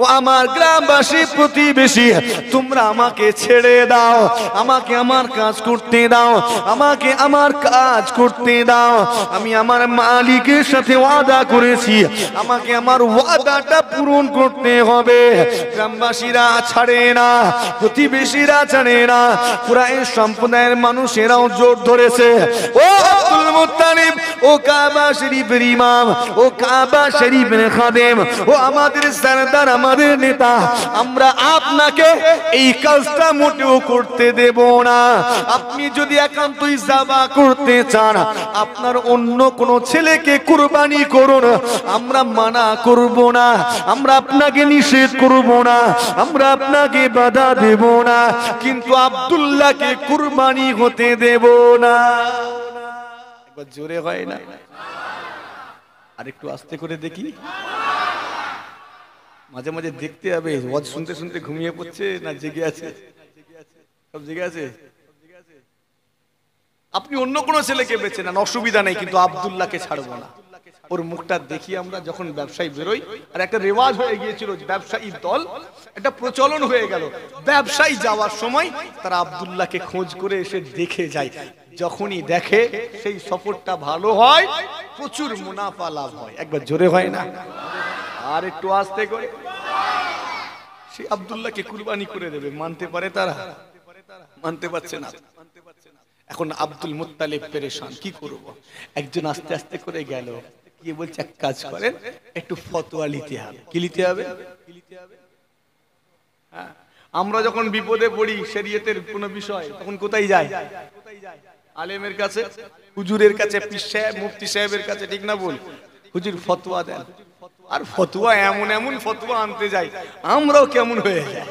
ও আমার গ্রামবাসী প্রতিবেশী তোমরা আমাকে ছেড়ে দাও, আমাকে আমার কাজ করতে দাও, আমাকে আমার কাজ করতে দাও। আমি আমার মালিকের সাথে ওয়াদা করেছি, আমাকে আমার ওয়াদাটা পূরণ করতে হবে। গ্রামবাসীরা ছাড়ে না, প্রতিবেশীরা ছাড়ে না, কুরাইশ সম্প্রদায়ের মানুষেরাও জোর ধরেছে। ও আব্দুল মুত্তালিব, ও কাবা শরীফের ইমাম, ও কাবা শরীফের খাদেম, ও আমাদের সরদার, আমাদের নেতা, আমরা আপনাকে এই কাজটা মোটেও করতে দেব না। আপনি যদি একান্তই যাবা করতে চান আপনার অন্য কোন ছেলেকে কুরবানি করুন, আমরা মানা করব না, আমরা আপনাকে নিষেধ করব না, আমরা আপনাকে বাধা দেব না, কিন্তু আব্দুল্লাহকে কুরবানি হতে দেব না। একবার জোরে হয় না? আর একটু আস্তে করে দেখি। মাঝে মাঝে দেখতে হবে ওয়াজ শুনতে শুনতে ঘুমিয়ে পড়ছে না জেগে আছে? সব জেগে আছে। আপনি অন্য কোন ছেলেকে বেছে নেন, অসুবিধা নেই, কিন্তু আব্দুল্লাহকে ছাড়বো না। ওর মুখটা দেখি আমরা যখন ব্যবসায়ী বেরোই। আর একটা রেওয়াজ হয়ে গিয়েছিল, ব্যবসায়ী দল একটা প্রচলন হয়ে গেল, ব্যবসায়ী যাওয়ার সময় তারা আব্দুল্লাহকে খোঁজ করে এসে দেখে যায়। যখনই দেখে সেই সফরটা ভালো হয়, প্রচুর মুনাফা লাভ হয়। একবার জোরে হয় না? আর একটু আস্তে করে। সে আব্দুল্লাহকে কুরবানি করে দেবে, মানতে পারে তারা? মানতে পারছে না। এখন আব্দুল মুত্তালিব পেরেশান, কি করব? একজন আস্তে আস্তে করে গেল, গিয়ে বলছে এক কাজ করেন, একটু ফতোয়া নিতে হবে। কি নিতে হবে? হ্যাঁ, আমরা যখন বিপদে পড়ি শরীয়তের কোনো বিষয় তখন কোথায় যাই? আলেমের কাছে, হুজুরের কাছে, পীর সাহেব মুফতি সাহেবের কাছে, ঠিক না বল? হুজুর ফতোয়া দেন, আর ফতোয়া এমন এমন ফতোয়া আনতে যাই আমরাও কেমন হয়ে যাই।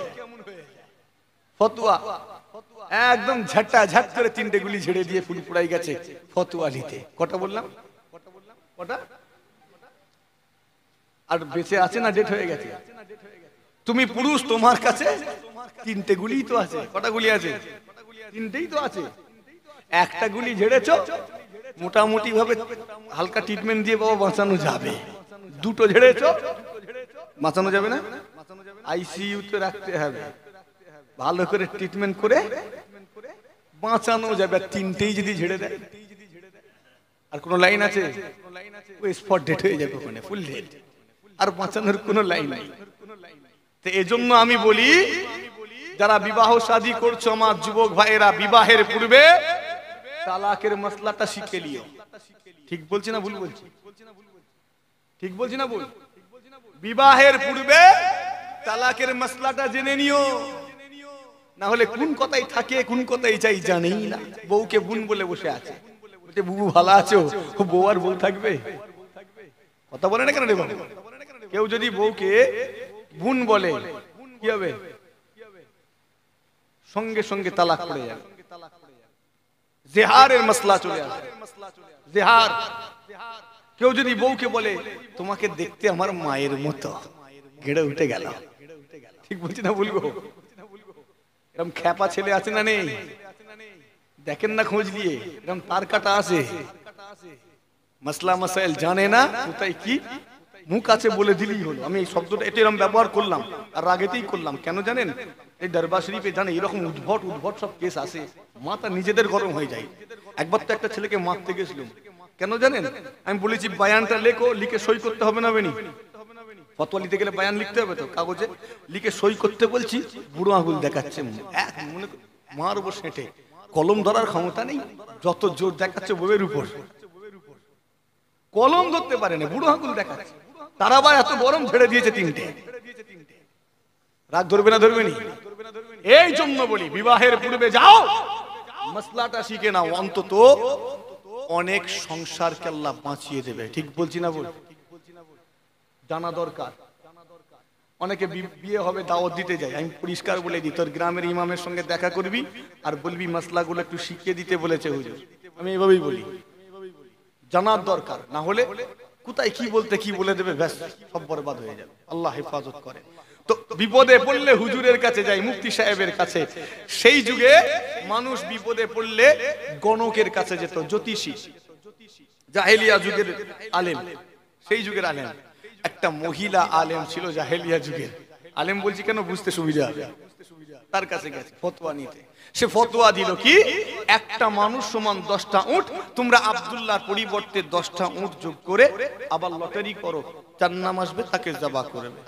ফতোয়া একদম ঝাট্টা ঝাট করে 3টে গুলি ঝেড়ে দিয়ে ফুল পুড়াই গেছে ফতোয়া নিতে। কটা বললাম? কটা? আর বেঁচে আছে না ডেট হয়ে গেছে? তুমি পুরুষ, তোমার কাছে 3টে গুলি তো আছে। কটা গুলি আছে? 3টেই তো আছে। একটা গুলি ঝেড়েছো, মোটামুটি ভাবে হালকা ট্রিটমেন্ট দিয়ে বাবা বাঁচানো যাবে। 2টো ঝেড়েছো, বাঁচানো যাবে না, আইসিইউ তে রাখতে হবে, ভালো করে ট্রিটমেন্ট করে বাঁচানো যাবে। 3টেই যদি ঝেড়ে দেয় আর কোনো লাইন আছে? ওই স্পট ডেট হয়ে যাবে, ওখানে ফুল ডেট, আর বাঁচানোর কোনো লাইন নাই। তো এজন্য আমি বলি, যারা বিবাহ শাদী করছো আমার যুবক ভাইয়েরা, বিবাহের পূর্বে তালাকের মাসলাটা শিখে লিও। ঠিক বলছি না ভুল বলছি? ঠিক বলছি না ভুল? বিবাহের পূর্বে তালাকের মাসলাটা জেনে নিও, না হলে কোন কথাই থাকে কোন কথাই চাই জানেই না। বউকে বোন বলে বসে আছে, বলছে বুবু ভালো আছো, বউ আর বউ থাকবে? কথা বলে না কেন রে বাবু? কেউ যদি বউকে বোন বলে কি হবে? সঙ্গে সঙ্গে তালাক পড়ে যাবে, জিহারের মাসলা চলে আসে। জিহার। কেউ যদি বউকে বলে তোমাকে দেখতে আমার মায়ের মতো, গেড়ে উঠে গেল। ঠিক বলছি না বলবো? এরকম খ্যাপা ছেলে আছে না নেই? দেখেন না খোঁজ নিয়ে, এরকম তার কাটা আছে, মাসলা মাসাইল জানে না, কোথায় কি মুখ আছে বলে দিলেই হলো। আমি এই শব্দটা এটা এরকম ব্যবহার করলাম, আর রাগেতেই করলাম। কেন জানেন? এই দরবার শরীফে জানে এরকম উদ্ভট উদ্ভট সব কেস আসে, মাথা নিজেদের গরম হয়ে যায়। একবার তো একটা ছেলেকে মারতে গেছিলাম, কেন জানেন? আমি বলেছি বায়ানটা লেখো, লিখে সই করতে হবে না বেনি? ফতোয়া লিখতে গেলে বায়ান লিখতে হবে তো, কাগজে লিখে সই করতে বলছি, বুড়ো আঙুল দেখাচ্ছে, মনে মারবো সেঁটে, কলম ধরার ক্ষমতা নেই, যত জোর দেখাচ্ছে বউয়ের উপর, কলম ধরতে পারে না, বুড়ো আঙুল দেখাচ্ছে। তারা আবার এত গরম ছেড়ে দিয়েছে 3টে। রাগ ধরবে না? ধরবে নি? এই জন্য বলি বিবাহের পূর্বে যাও, মাসলাটা শিখে নাও, অন্তত অনেক সংসারকে আল্লাহ বাঁচিয়ে দেবে। ঠিক বলছি না বল? জানা দরকার। অনেকে বিয়ে হবে দাওয়াত দিতে যায়, আমি পরিষ্কার বলে দিই, তোর গ্রামের ইমামের সঙ্গে দেখা করবি আর বলবি মাসলাগুলো একটু শিখিয়ে দিতে বলেছে হুজুর। আমি এভাবেই বলি, জানার দরকার, না হলে কোথায় কি বলতে কি বলে দেবে, ব্যাস সব বরবাদ হয়ে যাবে। আল্লাহ হেফাজত করে। তো বিপদে পড়লে হুজুরের কাছে যাই, মুফতি সাহেবের কাছে। সেই যুগে মানুষ বিপদে পড়লে গণকের কাছে যেত, জ্যোতিষী, জাহেলিয়া যুগের আলেম, সেই যুগের আলেম। একটা মহিলা আলেম ছিল জাহেলিয়া যুগের। আলেম বলছি কেন, বুঝতে সুবিধা হবে। তার কাছে গেছে ফতোয়া নিতে। সে ফতোয়া দিল কি, একটা মানুষ সমান 10টা উট, তোমরা আব্দুল্লাহর পরিবর্তে 10টা উট যোগ করে আবার লটারি করো, যার নাম আসবে তাকে জবা করবে।